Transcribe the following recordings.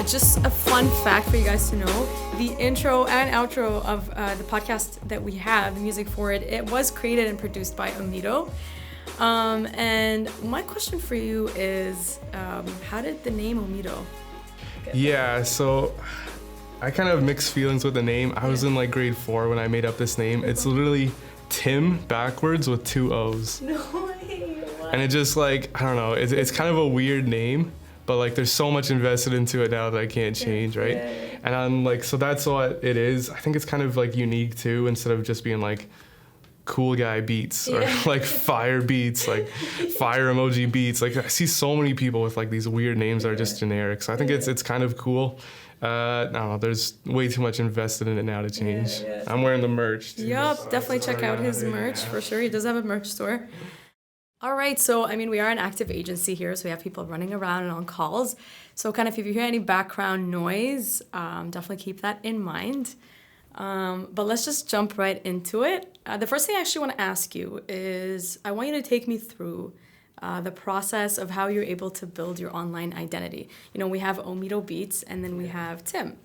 Just a fun fact for you guys to know, the intro and outro of the podcast that we have, the music for it, it was created and produced by Omito. And my question for you is, how did the name Omito get? Yeah, so I kind of have mixed feelings with the name. I was in like grade 4 when I made up this name. It's literally Tim backwards with 2 O's. No way. What? And it just like, I don't know, it's kind of a weird name. But like there's so much invested into it now that I can't change, right? Yeah. And I'm like, so that's what it is. I think it's kind of like unique too, instead of just being like cool guy beats or like fire beats, like fire emoji beats. Like I see so many people with like these weird names that are just generic. So I think it's kind of cool. I don't know, there's way too much invested in it now to change. Yeah. I'm wearing the merch too. Yup, So definitely that's check out his merch for sure. He does have a merch store. All right, so I mean, we are an active agency here, so we have people running around and on calls. So kind of if you hear any background noise, definitely keep that in mind. But let's just jump right into it. The first thing I actually want to ask you is, I want you to take me through the process of how you're able to build your online identity. You know, we have OmitoBeats and then we have Tim.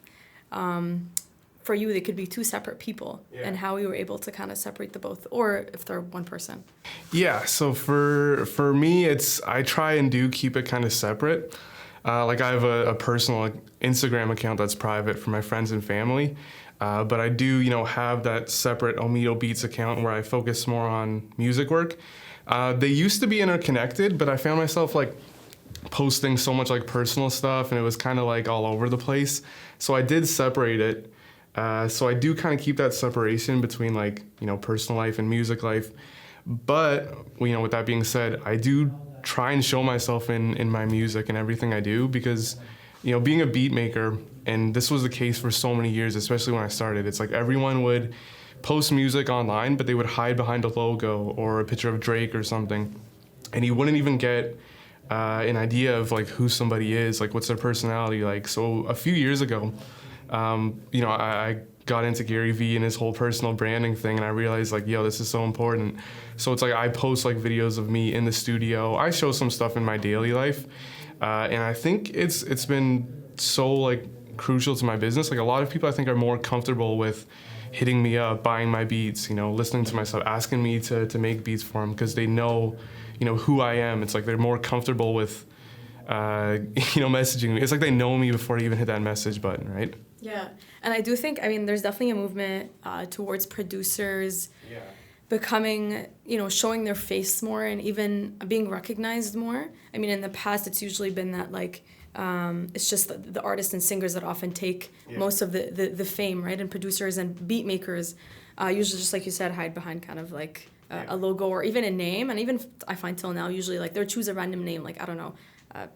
For you, they could be 2 separate people, and how you were able to kind of separate the both, or if they're one person. Yeah, so for me, I try and keep it kind of separate. Like I have a personal Instagram account that's private for my friends and family, but I do, have that separate OmitoBeats account where I focus more on music work. They used to be interconnected, but I found myself like posting so much like personal stuff, and it was kind of like all over the place. So I did separate it. So I do kind of keep that separation between like, personal life and music life. But, with that being said, I do try and show myself in my music and everything I do because, being a beat maker, and this was the case for so many years, especially when I started, it's like everyone would post music online, but they would hide behind a logo or a picture of Drake or something. And you wouldn't even get an idea of like who somebody is, like what's their personality like. So a few years ago, I got into Gary Vee and his whole personal branding thing, and I realized like, this is so important. So it's like I post like videos of me in the studio. I show some stuff in my daily life, and I think it's been so like crucial to my business. Like a lot of people I think are more comfortable with hitting me up, buying my beats, listening to my stuff, asking me to make beats for them because they know, who I am. It's like they're more comfortable with messaging me. It's like they know me before they even hit that message button, right? Yeah, and I do think, there's definitely a movement towards producers becoming, showing their face more and even being recognized more. I mean, in the past, it's usually been that, like, it's just the artists and singers that often take most of the fame, right? And producers and beat makers usually, just like you said, hide behind kind of like a logo or even a name. And even, I find till now, usually, like, they'll choose a random name, like, I don't know,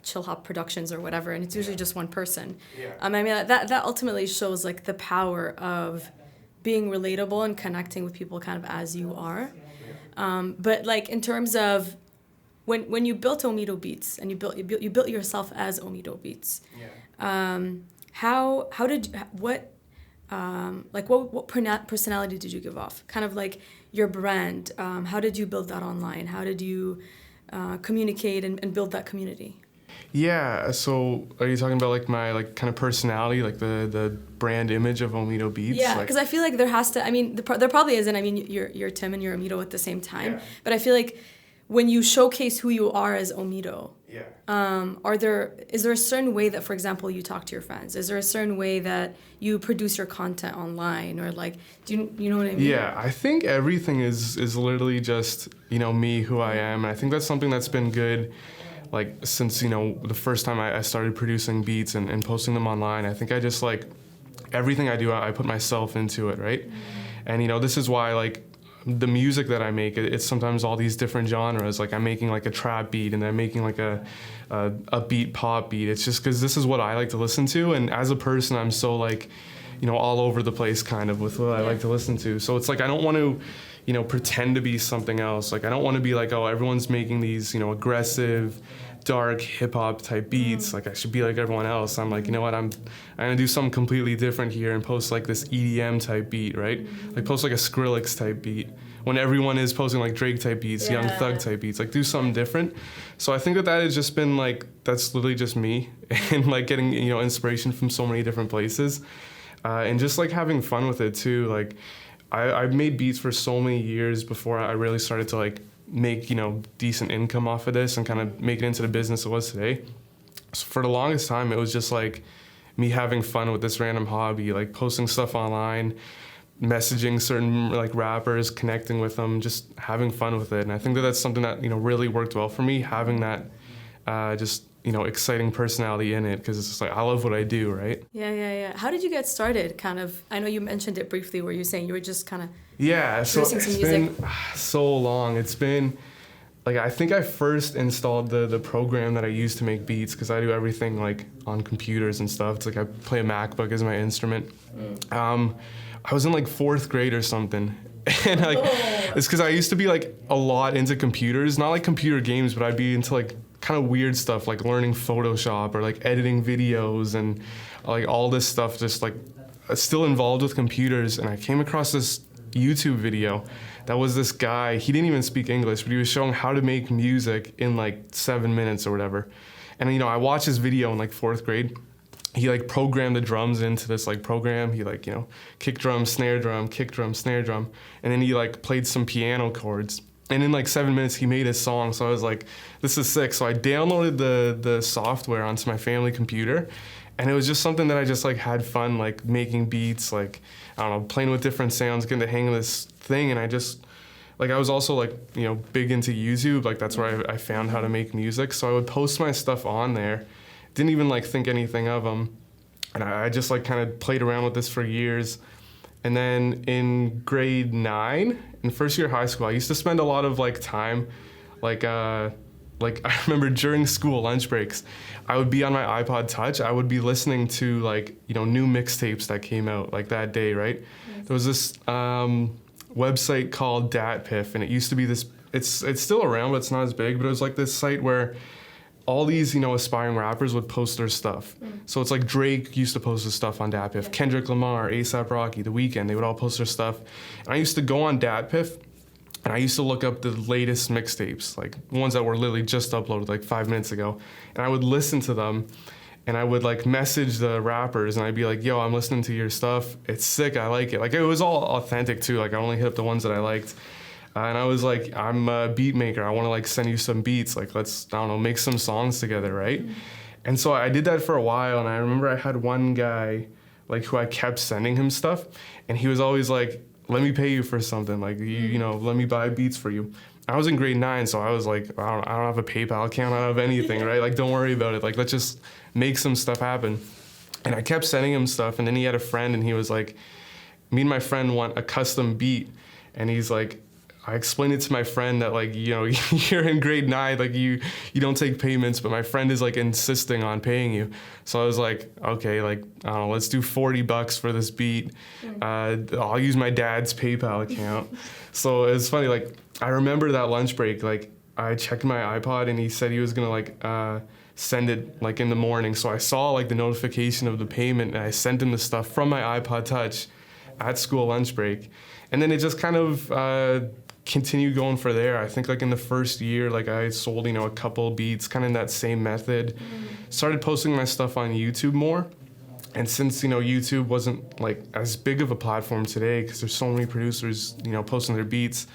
Chill Hop Productions or whatever, and it's usually just one person. I mean, that ultimately shows like the power of being relatable and connecting with people kind of as you are. But like in terms of when you built OmitoBeats and you built yourself as OmitoBeats, what personality did you give off? Kind of like your brand. How did you build that online? How did you communicate and build that community? Yeah, so are you talking about like my like kind of personality, like the brand image of OmitoBeats? Yeah, because I feel like there has to, there probably isn't, you're Tim and you're Omito at the same time, but I feel like when you showcase who you are as Omito, is there a certain way that, for example, you talk to your fans? Is there a certain way that you produce your content online, or like, do you know what I mean? Yeah, I think everything is literally just, me, who I am. And I think that's something that's been good, like, since, the first time I started producing beats and posting them online. I think I just, like, everything I do, I put myself into it, right? And, this is why, like, the music that I make, it's sometimes all these different genres. Like I'm making like a trap beat, and then I'm making like a beat pop beat. It's just because this is what I like to listen to, and as a person, I'm so like, all over the place kind of with what I like to listen to. So it's like I don't want to, pretend to be something else. Like I don't want to be like, oh, everyone's making these, aggressive, dark hip hop type beats. Like I should be like everyone else. I'm like, you know what? I'm gonna do something completely different here and post like this EDM type beat, right? Like post like a Skrillex type beat, when everyone is posting like Drake type beats, Young Thug type beats, like do something different. So I think that has just been like, that's literally just me and like getting, you know, inspiration from so many different places, and just like having fun with it too. Like I've made beats for so many years before I really started to like make, you know, decent income off of this and kind of make it into the business it was today. So for the longest time, it was just like me having fun with this random hobby, like posting stuff online, messaging certain like rappers, connecting with them, just having fun with it. And I think that that's something that, you know, really worked well for me, having that just, you know, exciting personality in it, because it's just like, I love what I do, right? Yeah. How did you get started? Kind of, I know you mentioned it briefly where you're saying you were just kind of so producing some music. Been so long. It's been, like, I think I first installed the program that I use to make beats, because I do everything like on computers and stuff. It's like I play a MacBook as my instrument. I was in like 4th grade or something. And like, it's because I used to be like a lot into computers, not like computer games, but I'd be into like kind of weird stuff, like learning Photoshop or like editing videos and like all this stuff, just like still involved with computers. And I came across this YouTube video that was this guy, he didn't even speak English, but he was showing how to make music in like 7 minutes or whatever. And, you know, I watched his video in like 4th grade. He like programmed the drums into this like program. He like, you know, kick drum, snare drum, kick drum, snare drum. And then he like played some piano chords. And in like 7 minutes, he made his song. So I was like, this is sick. So I downloaded the software onto my family computer. And it was just something that I just like had fun, like making beats, like, I don't know, playing with different sounds, getting the hang of this thing. And I just, like, I was also like, you know, big into YouTube. Like that's where I found how to make music. So I would post my stuff on there. Didn't even like think anything of them. And I just like kind of played around with this for years. And then in grade 9, in first year of high school, I used to spend a lot of like time, like I remember during school lunch breaks, I would be on my iPod Touch. I would be listening to like, you know, new mixtapes that came out like that day, right? Yes. There was this website called DatPiff, and it used to be this, it's still around, but it's not as big, but it was like this site where all these, you know, aspiring rappers would post their stuff. So it's like Drake used to post his stuff on DatPiff, yeah. Kendrick Lamar, A$AP Rocky, The Weeknd, they would all post their stuff. And I used to go on DatPiff, and I used to look up the latest mixtapes, like ones that were literally just uploaded like 5 minutes ago. And I would listen to them, and I would like message the rappers, and I'd be like, yo, I'm listening to your stuff. It's sick, I like it. Like it was all authentic too. Like I only hit up the ones that I liked. And I was like, I'm a beat maker. I want to like send you some beats. Like let's, I don't know, make some songs together, right? And so I did that for a while, and I remember I had one guy like who I kept sending him stuff, and he was always like, let me pay you for something. Like, you know, let me buy beats for you. I was in grade 9, so I was like, I don't have a PayPal account, I don't have anything, right? Like, don't worry about it. Like, let's just make some stuff happen. And I kept sending him stuff, and then he had a friend, and he was like, me and my friend want a custom beat. And he's like, I explained it to my friend that like, you know, you're in grade 9, like you don't take payments, but my friend is like insisting on paying you. So I was like, okay, like, I don't know, let's do $40 for this beat. I'll use my dad's PayPal account. So it's funny, like, I remember that lunch break, like I checked my iPod and he said he was gonna like send it like in the morning. So I saw like the notification of the payment, and I sent him the stuff from my iPod Touch at school lunch break. And then it just kind of continue going for there. I think like in the first year, like I sold, you know, a couple beats kind of in that same method. Started posting my stuff on YouTube more. And since, you know, YouTube wasn't like as big of a platform today, because there's so many producers, you know, posting their beats,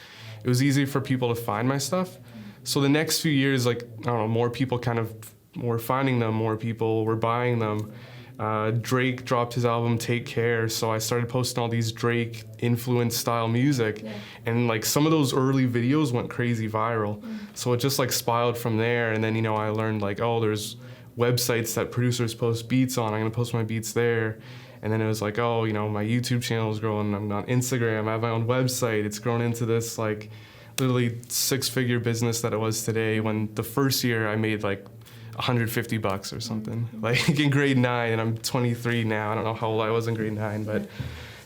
it was easy for people to find my stuff. So the next few years, like, I don't know, more people kind of were finding them, more people were buying them. Drake dropped his album Take Care, so I started posting all these Drake influenced style music, and like some of those early videos went crazy viral. So it just like spiraled from there, and then, you know, I learned like, oh, there's websites that producers post beats on, I'm gonna post my beats there. And then it was like, oh, you know, my YouTube channel is growing, I'm on Instagram, I have my own website, it's grown into this like literally 6-figure business that it was today, when the first year I made like $150 or something, like in grade 9, and I'm 23 now. I don't know how old I was in grade 9, but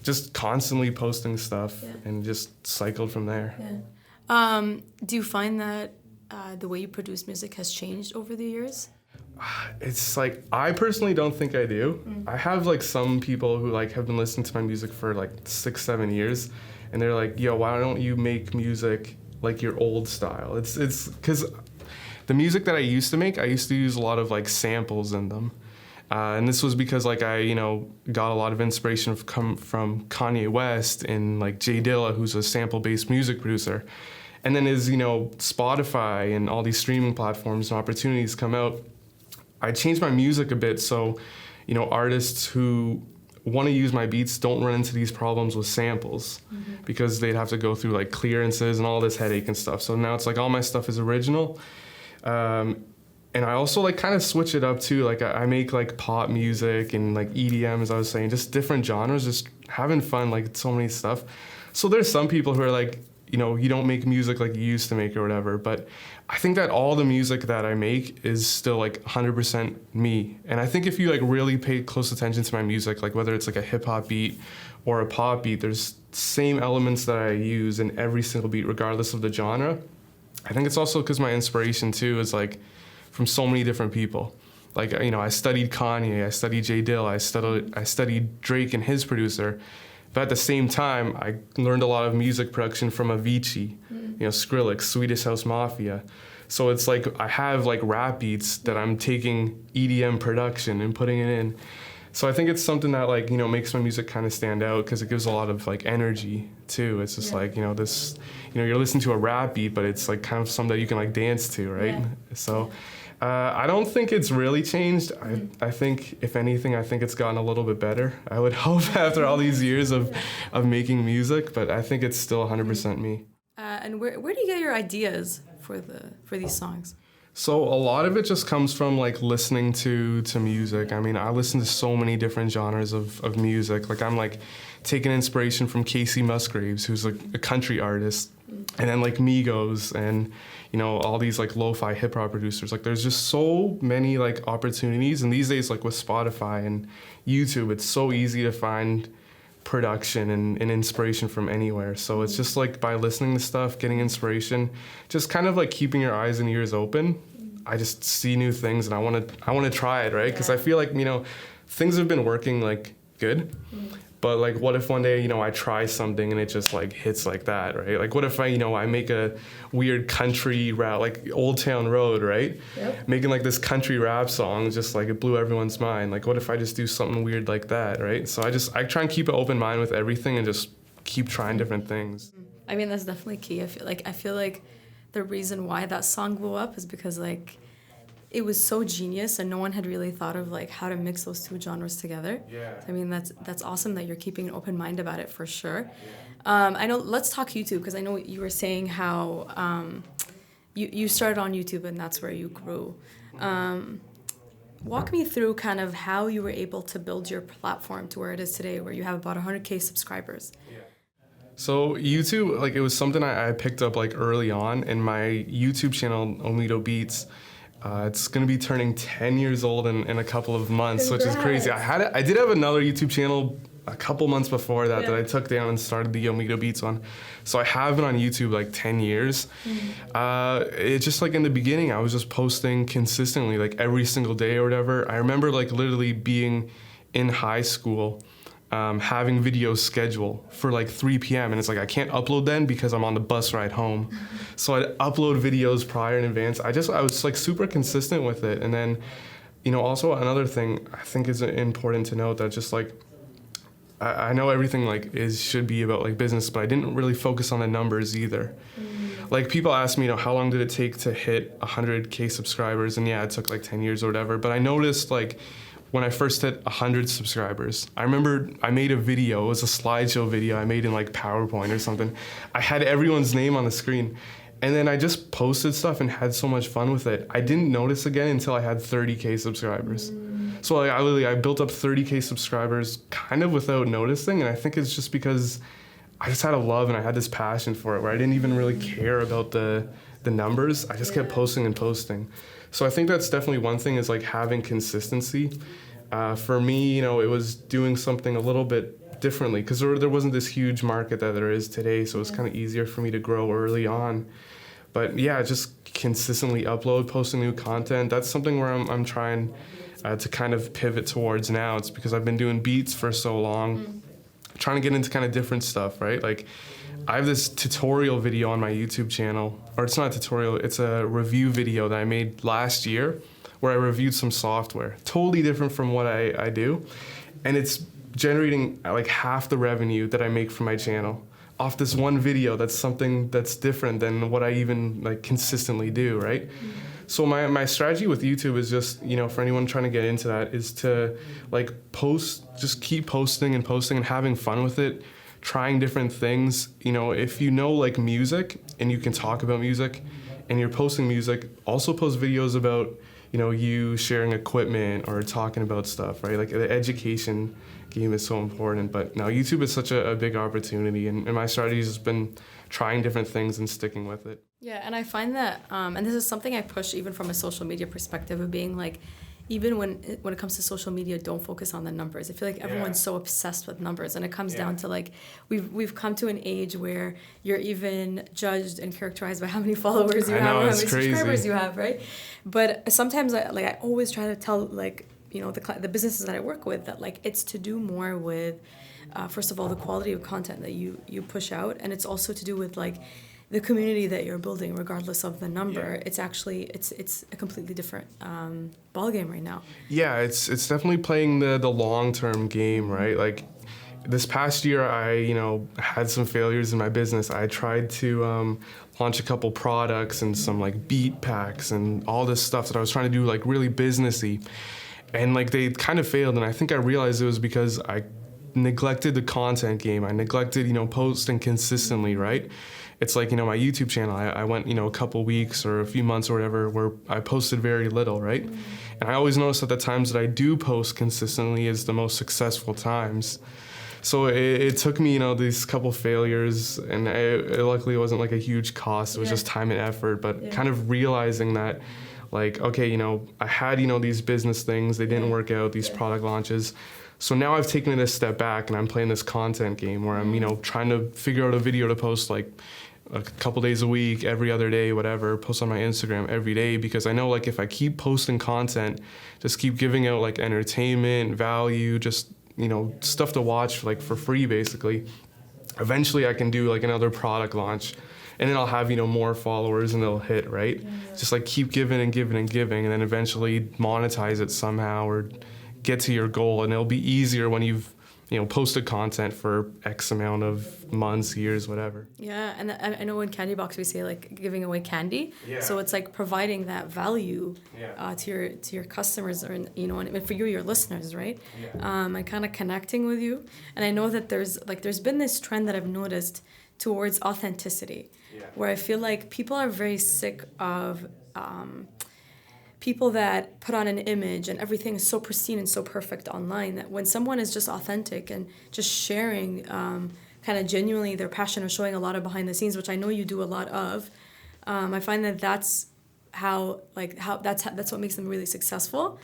just constantly posting stuff and just cycled from there. Do you find that the way you produce music has changed over the years? It's like, I personally don't think I do. I have like some people who like have been listening to my music for like 6-7 years, and they're like, yo, why don't you make music like your old style? It's because the music that I used to make, I used to use a lot of like samples in them. And this was because like I, got a lot of inspiration from Kanye West and like Jay Dilla, who's a sample-based music producer. And then as, Spotify and all these streaming platforms and opportunities come out, I changed my music a bit so, artists who want to use my beats don't run into these problems with samples because they'd have to go through like clearances and all this headache and stuff. So now it's like all my stuff is original. And I also like kind of switch it up too. Like I make like pop music and like EDM, as I was saying, just different genres, just having fun, like so many stuff. So there's some people who are like, you don't make music like you used to make or whatever. But I think that all the music that I make is still like 100% me. And I think if you like really pay close attention to my music, like whether it's like a hip hop beat or a pop beat, there's same elements that I use in every single beat, regardless of the genre. I think it's also because my inspiration too is like from so many different people. Like, I studied Kanye, I studied Jay Dilla, I studied Drake and his producer. But at the same time, I learned a lot of music production from Avicii, Skrillex, Swedish House Mafia. So it's like I have like rap beats that I'm taking EDM production and putting it in. So I think it's something that like, makes my music kind of stand out because it gives a lot of like energy too. It's just like, this, you're listening to a rap beat, but it's like kind of something that you can like dance to, right? Yeah. So I don't think it's really changed. I think, if anything, I think it's gotten a little bit better. I would hope after all these years of making music, but I think it's still 100% me. And where do you get your ideas for these songs? So a lot of it just comes from like listening to music. I mean, I listen to so many different genres of music. Like I'm like taking inspiration from Casey Musgraves, who's like a country artist, and then like Migos and all these like lo-fi hip hop producers. Like there's just so many like opportunities, and these days like with Spotify and YouTube, it's so easy to find production and inspiration from anywhere. So it's just like by listening to stuff, getting inspiration, just kind of like keeping your eyes and ears open. I just see new things and I want to try it, right? Because I feel like things have been working like good, but like what if one day I try something and it just like hits like that, right? Like what if I make a weird country rap, like Old Town Road, right? Yep. Making like this country rap song, just like it blew everyone's mind. Like what if I just do something weird like that, right? So I try and keep an open mind with everything and just keep trying different things. I mean, that's definitely key. I feel like the reason why that song blew up is because like it was so genius and no one had really thought of like how to mix those two genres together. Yeah. I mean, that's awesome that you're keeping an open mind about it for sure. Yeah. I know, let's talk YouTube, because I know you were saying how you started on YouTube and that's where you grew. Walk me through kind of how you were able to build your platform to where it is today, where you have about 100K subscribers. Yeah. So YouTube, like it was something I picked up like early on in my YouTube channel, OmitoBeats. It's going to be turning 10 years old in a couple of months, Congrats. Which is crazy. I did have another YouTube channel a couple months before that I took down and started the OmitoBeats on. So I have been on YouTube like 10 years. It's just like in the beginning, I was just posting consistently like every single day or whatever. I remember like literally being in high school, having videos scheduled for like 3 p.m. and it's like I can't upload then because I'm on the bus ride home. So I'd upload videos prior in advance. I was like super consistent with it. And then, also another thing I think is important to note that just like I know everything like should be about like business, but I didn't really focus on the numbers either. Like people ask me, how long did it take to hit 100K subscribers? And yeah, it took like 10 years or whatever. But I noticed like when I first hit 100 subscribers, I remember I made a video. It was a slideshow video I made in like PowerPoint or something. I had everyone's name on the screen. And then I just posted stuff and had so much fun with it. I didn't notice again until I had 30K subscribers. So like I built up 30K subscribers kind of without noticing. And I think it's just because I just had a love and I had this passion for it where I didn't even really care about the numbers. I just kept posting and posting. So I think that's definitely one thing is like having consistency. For me, it was doing something a little bit differently because there wasn't this huge market that there is today. So it's kind of easier for me to grow early on. But yeah, just consistently upload, posting new content. That's something where I'm trying to kind of pivot towards now. It's because I've been doing beats for so long, trying to get into kind of different stuff, right? Like I have this tutorial video on my YouTube channel, or it's not a tutorial, it's a review video that I made last year where I reviewed some software, totally different from what I do. And it's generating like half the revenue that I make from my channel off this one video. That's something that's different than what I even like consistently do, right? So my strategy with YouTube is just, you know, for anyone trying to get into that, is to like just keep posting and having fun with it, trying different things. You know, if you know like music and you can talk about music and you're posting music, also post videos about, you know, you sharing equipment or talking about stuff, right? Like the education game is so important. But now YouTube is such a big opportunity, and my strategy has been trying different things and sticking with it. Yeah, and I find that, and this is something I push even from a social media perspective of being like, even when it comes to social media, don't focus on the numbers. I feel like everyone's so obsessed with numbers, and it comes down to like, we've come to an age where you're even judged and characterized by how many followers you have, or how many subscribers you have, right? But sometimes I always try to tell like, you know, the businesses that I work with that like it's to do more with, first of all, the quality of content that you push out, and it's also to do with like the community that you're building, regardless of the number. Yeah. It's actually it's a completely different ball game right now. Yeah, it's definitely playing the long-term game, right? Like this past year, I, you know, had some failures in my business. I tried to launch a couple products and some like beat packs and all this stuff that I was trying to do like really businessy, and like they kind of failed. And I think I realized it was because I neglected the content game. I neglected, you know, posting consistently, right? It's like, you know, my YouTube channel, I went, you know, a couple weeks or a few months or whatever where I posted very little, right? And I always notice that the times that I do post consistently is the most successful times. So it took me, you know, these couple failures, and it luckily wasn't like a huge cost. It was just time and effort, but kind of realizing that, like, okay, you know, I had, you know, these business things, they didn't work out, these product launches. So now I've taken it a step back and I'm playing this content game where I'm, you know, trying to figure out a video to post like a couple days a week, every other day, whatever, post on my Instagram every day, because I know like if I keep posting content, just keep giving out like entertainment, value, just, you know, stuff to watch like for free basically, eventually I can do like another product launch, and then I'll have, you know, more followers and they'll hit, right? Just like keep giving and giving and giving, and then eventually monetize it somehow or get to your goal. And it'll be easier when you've, you know, posted content for X amount of months, years, whatever. Yeah, and I know in Candybox we say like giving away candy. Yeah. So it's like providing that value to your customers, or, you know, and for you, your listeners, right? Yeah. And kind of connecting with you. And I know that there's been this trend that I've noticed towards authenticity, where I feel like people are very sick of people that put on an image and everything is so pristine and so perfect online, that when someone is just authentic and just sharing kind of genuinely their passion, or showing a lot of behind the scenes, which I know you do a lot of, I find that that's what makes them really successful.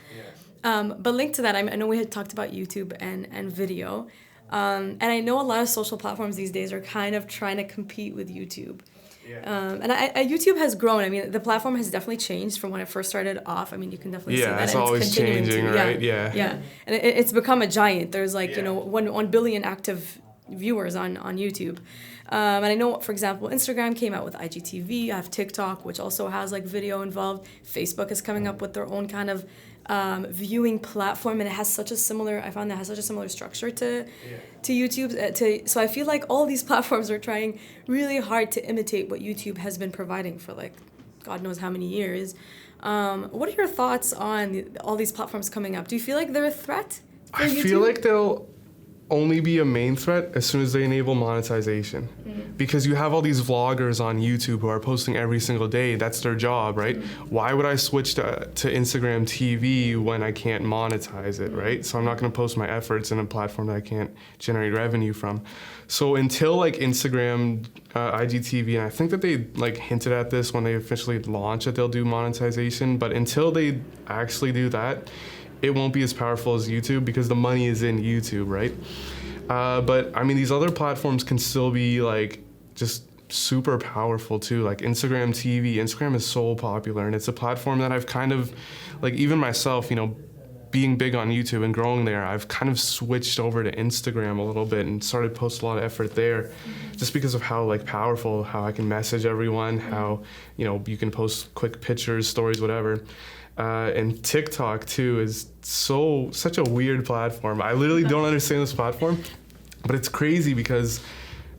But linked to that, I know we had talked about YouTube and video, and I know a lot of social platforms these days are kind of trying to compete with YouTube. And YouTube has grown. I mean, the platform has definitely changed from when it first started off. I mean, you can definitely see that. It's always changing, right? Yeah. And it's become a giant. There's like, you know, 1 billion active viewers on YouTube. And I know, for example, Instagram came out with IGTV. I have TikTok, which also has like video involved. Facebook is coming up with their own kind of viewing platform, and it has such a similar, I found that has such a similar structure to YouTube. So I feel like all these platforms are trying really hard to imitate what YouTube has been providing for like God knows how many years. What are your thoughts on all these platforms coming up? Do you feel like they're a threat for YouTube? I feel like they'll only be a main threat as soon as they enable monetization. Because you have all these vloggers on YouTube who are posting every single day. That's their job, right? Why would I switch to Instagram TV when I can't monetize it, right? So I'm not going to post my efforts in a platform that I can't generate revenue from. So until like Instagram, IGTV, and I think that they like hinted at this when they officially launch that they'll do monetization, but until they actually do that, it won't be as powerful as YouTube, because the money is in YouTube, right? But I mean, these other platforms can still be like just super powerful too. Like Instagram TV, Instagram is so popular, and it's a platform that I've kind of like, even myself, you know, being big on YouTube and growing there, I've kind of switched over to Instagram a little bit and started posting a lot of effort there, just because of how like powerful, how I can message everyone, how, you know, you can post quick pictures, stories, whatever. And TikTok too is such a weird platform. I literally don't understand this platform, but it's crazy because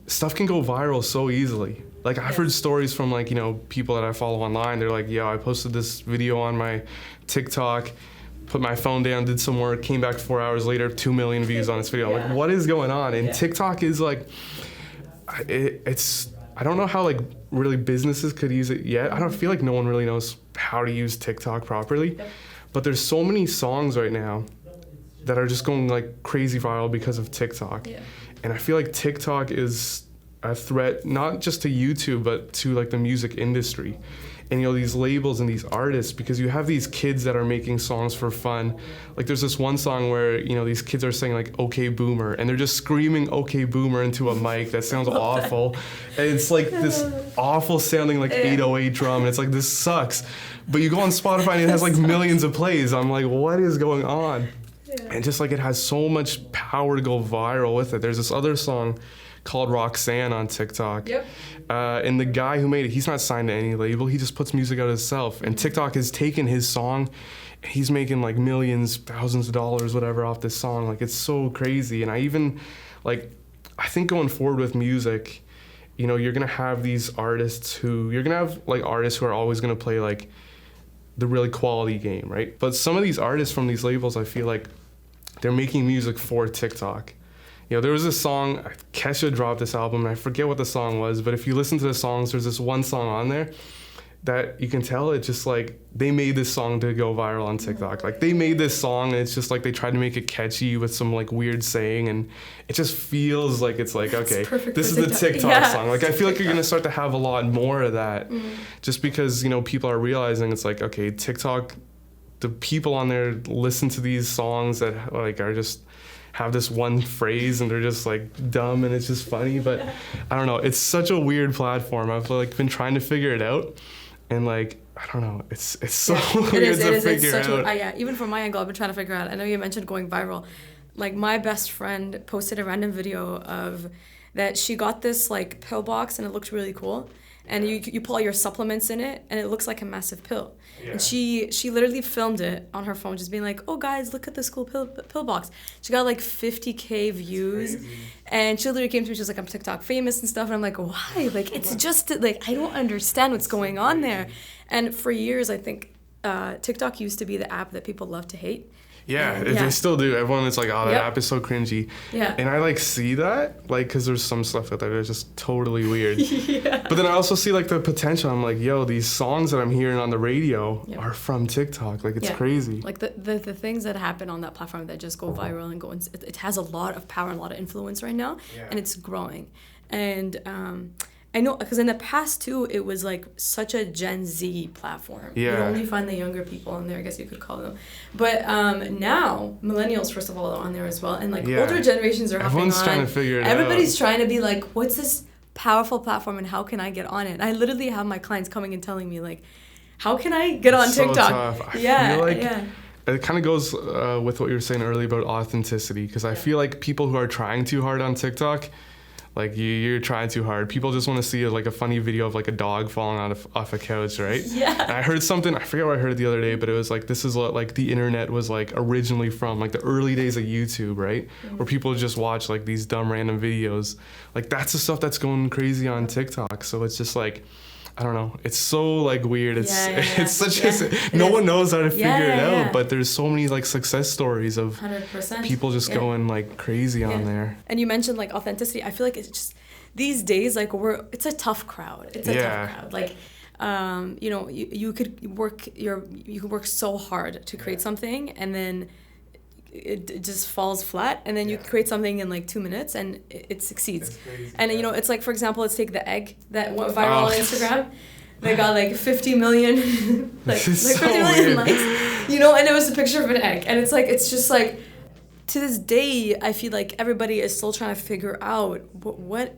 stuff can go viral so easily. Like I've heard stories from like, you know, people that I follow online. They're like, yo, I posted this video on my TikTok, put my phone down, did some work, came back 4 hours later, 2 million views on this video. I'm like, what is going on? And TikTok is like, I don't know how like really businesses could use it yet. I don't feel like no one really knows how to use TikTok properly. But there's so many songs right now that are just going like crazy viral because of TikTok. And I feel like TikTok is a threat not just to YouTube but to like the music industry, and you know, these labels and these artists, because you have these kids that are making songs for fun. Like there's this one song where, you know, these kids are saying like "Okay Boomer" and they're just screaming "Okay Boomer" into a mic that sounds awful, and it's like this awful sounding like 808 drum, and it's like, this sucks. But you go on Spotify and it has like millions of plays. I'm like, what is going on? And just like it has so much power to go viral with it. There's this other song called Roxanne on TikTok. And the guy who made it, he's not signed to any label. He just puts music out himself. And TikTok has taken his song, and he's making like millions, thousands of dollars, whatever, off this song. Like, it's so crazy. And I think going forward with music, you know, you're gonna have these artists who are always gonna play like the really quality game, right? But some of these artists from these labels, I feel like they're making music for TikTok. You know, there was this song, Kesha dropped this album, and I forget what the song was, but if you listen to the songs, there's this one song on there that you can tell it just like, they made this song to go viral on TikTok. Like they made this song and it's just like they tried to make it catchy with some like weird saying, and it just feels like it's like, okay, this is the TikTok song. Like I feel like you're gonna start to have a lot more of that, just because, you know, people are realizing it's like, okay, TikTok, the people on there listen to these songs that like are just have this one phrase and they're just like dumb and it's just funny. But I don't know, it's such a weird platform. I've like been trying to figure it out, and like, I don't know, it's so weird to figure out. Even from my angle, I've been trying to figure out. I know you mentioned going viral. Like my best friend posted a random video of that she got this like pill box and it looked really cool, and you pull all your supplements in it and it looks like a massive pill. And she literally filmed it on her phone, just being like, oh guys, look at this cool pill box. She got like 50K views, and she literally came to me, she was like, I'm TikTok famous and stuff, and I'm like, why? Like, it's just like, I don't understand what's going on there. And for years, I think TikTok used to be the app that people love to hate. They still do. Everyone is like, oh, that app is so cringy. And I like see that, like, because there's some stuff out there that's just totally weird. But then I also see like the potential. I'm like, yo, these songs that I'm hearing on the radio are from TikTok. Like, it's crazy. Like the things that happen on that platform that just go viral and it has a lot of power and a lot of influence right now, and it's growing. And I know, because in the past too, it was like such a Gen Z platform. You only find the younger people on there, I guess you could call them. But now, millennials, first of all, are on there as well. And like older generations are hopping on. Everyone's trying to figure it out. Everybody's trying to be like, what's this powerful platform and how can I get on it? And I literally have my clients coming and telling me like, how can I get on TikTok? Tough. I feel like it kind of goes with what you were saying earlier about authenticity, because I feel like people who are trying too hard on TikTok, like you're trying too hard. People just want to see like a funny video of like a dog falling off a couch, right? And I heard something, I forget where I heard it the other day, but it was like, this is what like the internet was like originally from, like the early days of YouTube, right? Where people just watch like these dumb random videos. Like that's the stuff that's going crazy on TikTok. So it's just like, I don't know. It's so like weird. It's such no one knows how to figure it out. But there's so many like success stories of 100%. People just going like crazy on there. And you mentioned like authenticity. I feel like it's just these days like it's a tough crowd. It's a tough crowd. Like you know, you could work so hard to create something, and then it just falls flat, and then you create something in like 2 minutes and it succeeds. And you know, it's like, for example, let's take the egg that went viral on Instagram. They got like 50 million like 50 million likes, you know, and it was a picture of an egg, and it's like, it's just like, to this day I feel like everybody is still trying to figure out what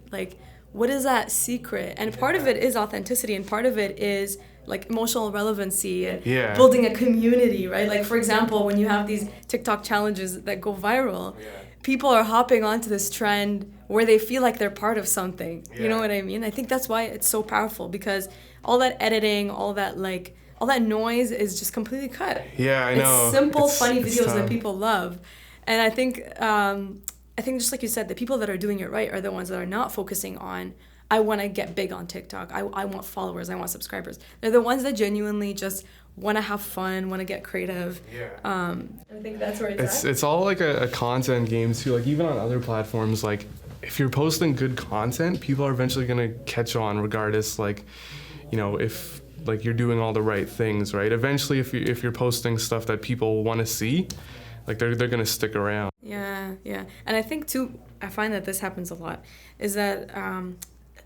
is that secret. And part of it is authenticity, and part of it is like emotional relevancy, Yeah. building a community, right? Like for example, when you have these TikTok challenges that go viral, people are hopping onto this trend where they feel like they're part of something. You know what I mean? I think that's why it's so powerful, because all that editing, all that noise is just completely cut. Yeah, I know. It's simple, funny videos tough. that people love. And I think just like you said, the people that are doing it right are the ones that are not focusing on, I want to get big on TikTok. I want followers. I want subscribers. They're the ones that genuinely just want to have fun, want to get creative. I think that's where it's at. It's all like a content game too. Like even on other platforms, like if you're posting good content, people are eventually gonna catch on regardless. Like, you know, if like you're doing all the right things, right? Eventually, if you're posting stuff that people want to see, like they're gonna stick around. Yeah. And I think too, I find that this happens a lot, is that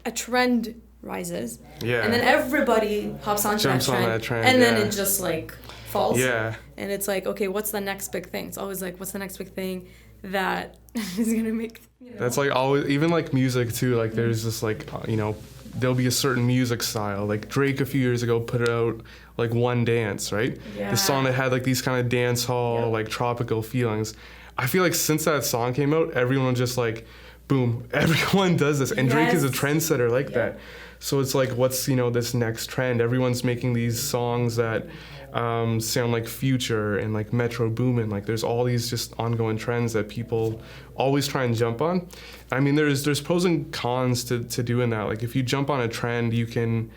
a trend rises, and then everybody hops onto Jumps that trend, on that trend, and then it just like falls. Yeah. And it's like, okay, what's the next big thing? It's always like, what's the next big thing that is gonna make, you know? That's like always, even like music too. Like there's this like, you know, there'll be a certain music style. Like Drake a few years ago put out like One Dance, right? The song that had like these kind of dance hall, like tropical feelings. I feel like since that song came out, everyone just like, boom, everyone does this. And Drake is a trendsetter like that. So it's like, what's, you know, this next trend? Everyone's making these songs that sound like Future and like Metro Boomin. Like there's all these just ongoing trends that people always try and jump on. I mean, there's pros and cons to doing that. Like if you jump on a trend, you can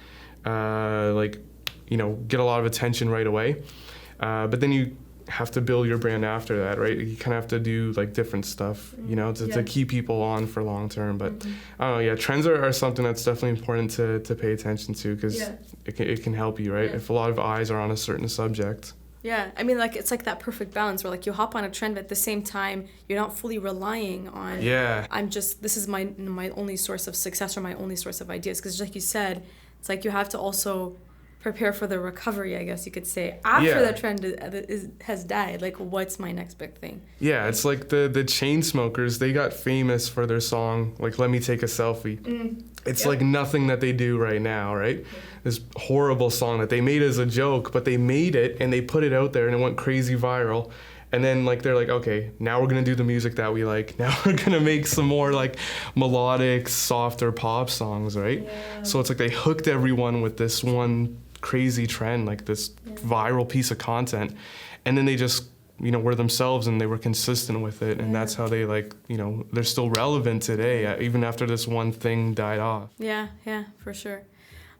like, you know, get a lot of attention right away. But then you have to build your brand after that, right? You kind of have to do like different stuff, you know, to keep people on for long term. But I don't know, trends are something that's definitely important to pay attention to, because it can help you, right? If a lot of eyes are on a certain subject. Yeah, I mean, like, it's like that perfect balance where, like, you hop on a trend, but at the same time, you're not fully relying on, this is my only source of success or my only source of ideas. Because like you said, it's like you have to also prepare for the recovery, I guess you could say, after the trend has died. Like, what's my next big thing? Yeah, it's like the Chainsmokers, they got famous for their song, like, Let Me Take a Selfie. It's like nothing that they do right now, right? This horrible song that they made as a joke, but they made it and they put it out there and it went crazy viral. And then like they're like, okay, now we're gonna do the music that we like. Now we're gonna make some more like melodic, softer pop songs, right? Yeah. So it's like they hooked everyone with this one crazy trend, like this viral piece of content, and then they just, you know, were themselves and they were consistent with it, and that's how they, like, you know, they're still relevant today, even after this one thing died off. Yeah, for sure.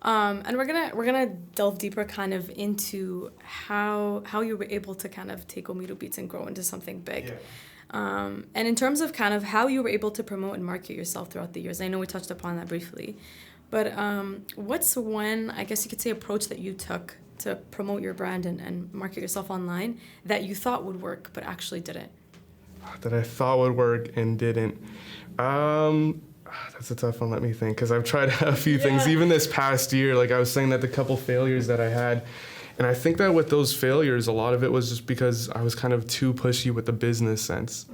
And we're gonna delve deeper kind of into how you were able to kind of take OmitoBeats and grow into something big. And in terms of kind of how you were able to promote and market yourself throughout the years. I know we touched upon that briefly, but what's one, I guess you could say, approach that you took to promote your brand and market yourself online that you thought would work but actually didn't? That I thought would work and didn't. That's a tough one. Let me think, because I've tried a few things. Even this past year, like I was saying, that the couple failures that I had, and I think that with those failures, a lot of it was just because I was kind of too pushy with the business sense.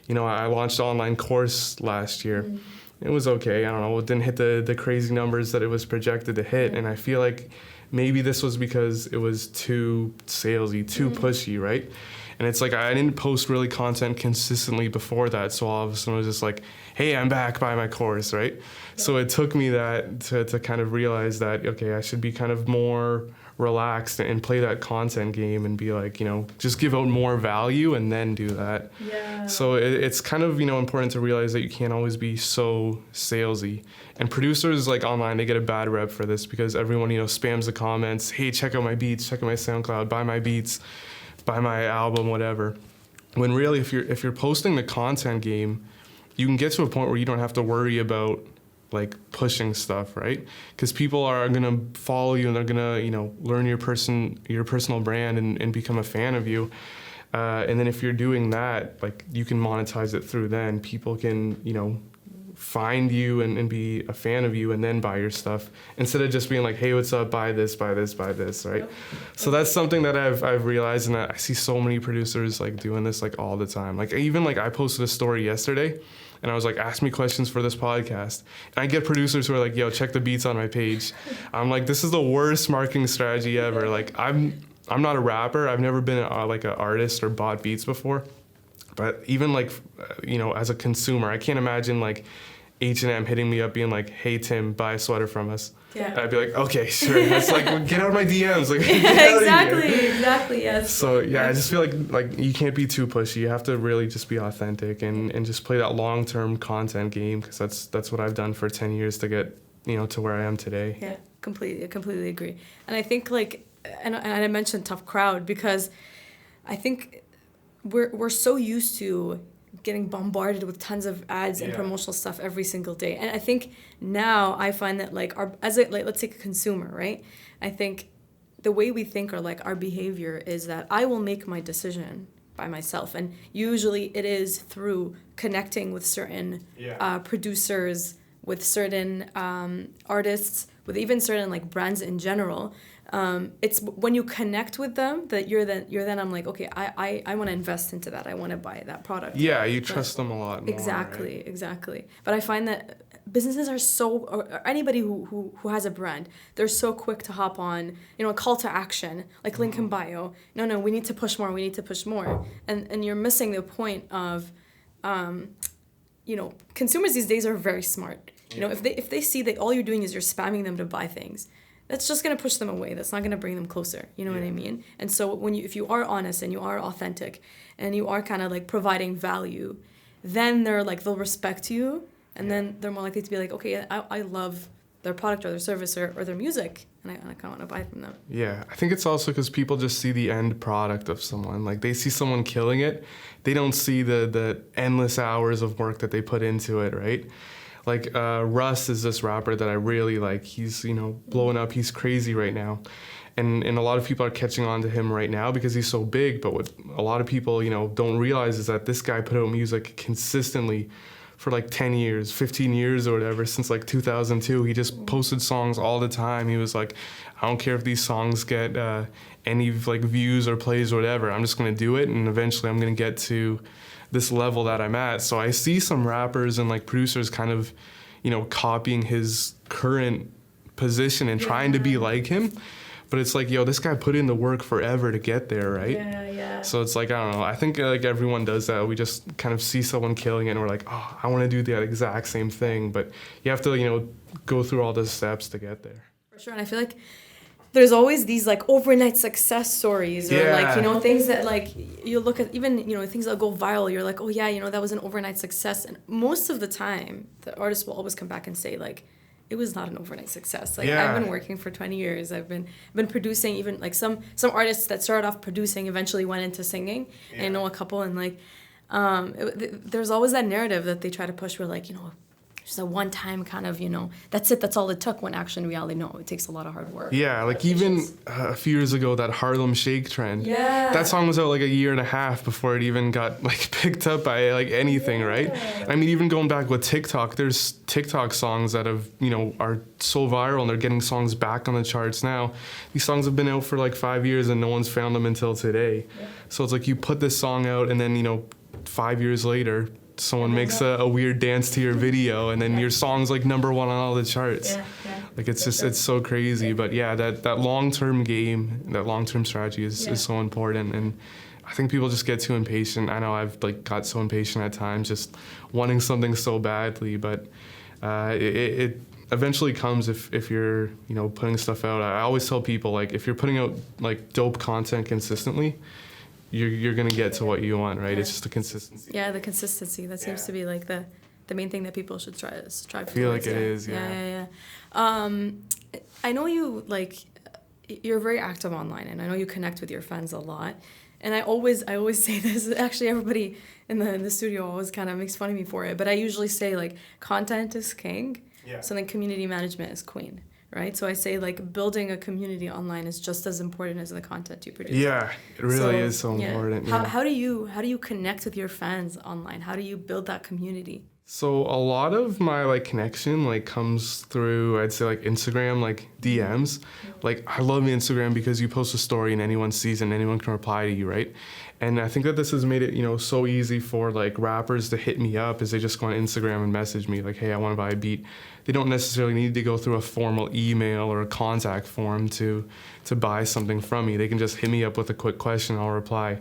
You know, I launched an online course last year. It was okay. I don't know. It didn't hit the crazy numbers that it was projected to hit, and I feel like maybe this was because it was too salesy, too pushy, right? And it's like I didn't post really content consistently before that, so all of a sudden it was just like, hey, I'm back, buy my course, right? So it took me that to kind of realize that, okay, I should be kind of more relaxed and play that content game and be like, you know, just give out more value and then do that. So it's kind of, you know, important to realize that you can't always be so salesy. And producers, like, online, they get a bad rep for this because everyone, you know, spams the comments, hey, check out my beats, check out my SoundCloud, buy my beats, buy my album, whatever. When really, if you're posting the content game, you can get to a point where you don't have to worry about, like, pushing stuff, right? Because people are gonna follow you and they're gonna, you know, learn your personal brand and become a fan of you. And then if you're doing that, like, you can monetize it through then. People can, you know, find you and be a fan of you and then buy your stuff, instead of just being like, hey, what's up, buy this, right? So that's something that I've realized, and I see so many producers, like, doing this, like, all the time. Like, even, like, I posted a story yesterday and I was like, ask me questions for this podcast. And I get producers who are like, yo, check the beats on my page. I'm like, this is the worst marketing strategy ever. Like, I'm not a rapper. I've never been like an artist or bought beats before. But even like, as a consumer, I can't imagine like H&M hitting me up being like, hey, Tim, buy a sweater from us. Yeah. And I'd be like, okay, sure. It's like, well, get out of my DMs. Like, exactly, yes. So yeah, I just feel like you can't be too pushy. You have to really just be authentic and just play that long-term content game, because that's what I've done for 10 years to get, to where I am today. Yeah, completely agree. And I think like, and I mentioned tough crowd because I think we're so used to getting bombarded with tons of ads and promotional stuff every single day. And I think now I find that like let's take a consumer, right? I think the way we think or like our behavior is that I will make my decision by myself. And usually it is through connecting with certain producers, with certain artists, with even certain like brands in general. It's when you connect with them that you're then I'm like, okay, I want to invest into that. I want to buy that product. Yeah, you trust them a lot more. Exactly. But I find that businesses are or anybody who has a brand, they're so quick to hop on, a call to action, like link in bio. No, we need to push more. And you're missing the point of, consumers these days are very smart. If they see that all you're doing is you're spamming them to buy things, that's just going to push them away. That's not going to bring them closer. You know what I mean? And so if you are honest and you are authentic and you are kind of like providing value, then they'll respect you, and then they're more likely to be like, okay, I love their product or their service or their music, and I kind of want to buy from them. Yeah, I think it's also because people just see the end product of someone. Like, they see someone killing it. They don't see the endless hours of work that they put into it, right? Like, Russ is this rapper that I really like. He's, blowing up. He's crazy right now. And a lot of people are catching on to him right now because he's so big. But what a lot of people, don't realize is that this guy put out music consistently for like 10 years, 15 years or whatever, since like 2002. He just posted songs all the time. He was like, I don't care if these songs get any like views or plays or whatever. I'm just going to do it. And eventually I'm going to get to this level that I'm at. So I see some rappers and like producers kind of, copying his current position and trying to be like him. But it's like, this guy put in the work forever to get there, right? Yeah. So it's like, I don't know. I think like everyone does that. We just kind of see someone killing it and we're like, oh, I want to do that exact same thing. But you have to, go through all the steps to get there. For sure. And I feel like there's always these like overnight success stories or like, things that like you look at, even, things that go viral. You're like, oh yeah, that was an overnight success. And most of the time the artist will always come back and say like, it was not an overnight success. Like I've been working for 20 years. I've been producing, even like some artists that started off producing eventually went into singing. And I know a couple, and like there's always that narrative that they try to push where like, just a one-time kind of, that's all it took, when actually in reality, no, it takes a lot of hard work. Yeah, like even a few years ago, that Harlem Shake trend. Yeah. That song was out like a year and a half before it even got like picked up by like anything, right? I mean, even going back with TikTok, there's TikTok songs that have, are so viral and they're getting songs back on the charts now. These songs have been out for like 5 years and no one's found them until today. Yeah. So it's like you put this song out and then, 5 years later, someone makes a weird dance to your video and then your song's like #1 on all the charts. Like it's so crazy. But yeah, that long-term game, that long-term strategy is so important. And I think people just get too impatient. I know I've like got so impatient at times, just wanting something so badly, but it eventually comes if you're putting stuff out. I always tell people, like, if you're putting out like dope content consistently, you're gonna get to what you want, right? It's just the consistency. Yeah, the consistency. That seems to be like the main thing that people should strive for. I feel like it is, Yeah. I know you're very active online, and I know you connect with your fans a lot. And I always say this. Actually, everybody in the studio always kind of makes fun of me for it. But I usually say like, content is king. Yeah. So then community management is queen. Right? So I say like building a community online is just as important as the content you produce. Yeah, it really is so important. How do you connect with your fans online? How do you build that community? So a lot of my like connection like comes through, I'd say, like Instagram, like DMs. Like I love Instagram because you post a story and anyone sees it and anyone can reply to you, right? And I think that this has made it, so easy for like rappers to hit me up as they just go on Instagram and message me like, hey, I want to buy a beat. They don't necessarily need to go through a formal email or a contact form to buy something from me. They can just hit me up with a quick question, I'll reply.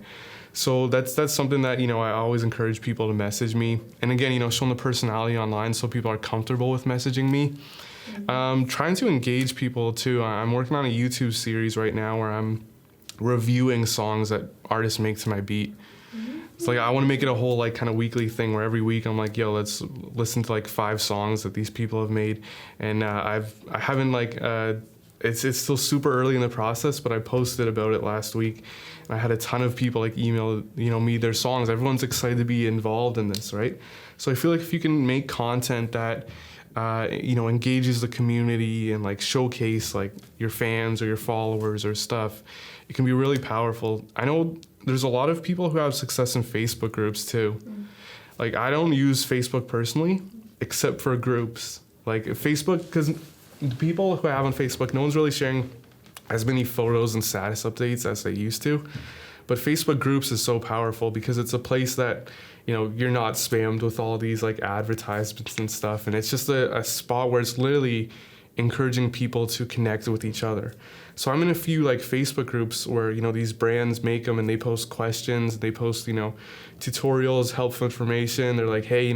So that's something that, I always encourage people to message me. And again, showing the personality online so people are comfortable with messaging me. Trying to engage people too. I'm working on a YouTube series right now where I'm reviewing songs that artists make to my beat. It's like I want to make it a whole like kind of weekly thing where every week I'm like, yo, let's listen to like 5 songs that these people have made. And I haven't like it's still super early in the process, but I posted about it last week. And I had a ton of people like email me their songs. Everyone's excited to be involved in this, right? So I feel like if you can make content that engages the community and like showcase like your fans or your followers or stuff, it can be really powerful. I know there's a lot of people who have success in Facebook groups too. Like I don't use Facebook personally, except for groups. Like Facebook, because the people who I have on Facebook, no one's really sharing as many photos and status updates as they used to. But Facebook groups is so powerful because it's a place that, you're not spammed with all these like advertisements and stuff. And it's just a spot where it's literally encouraging people to connect with each other. So I'm in a few like Facebook groups where, these brands make them and they post questions, they post, tutorials, helpful information. They're like, hey,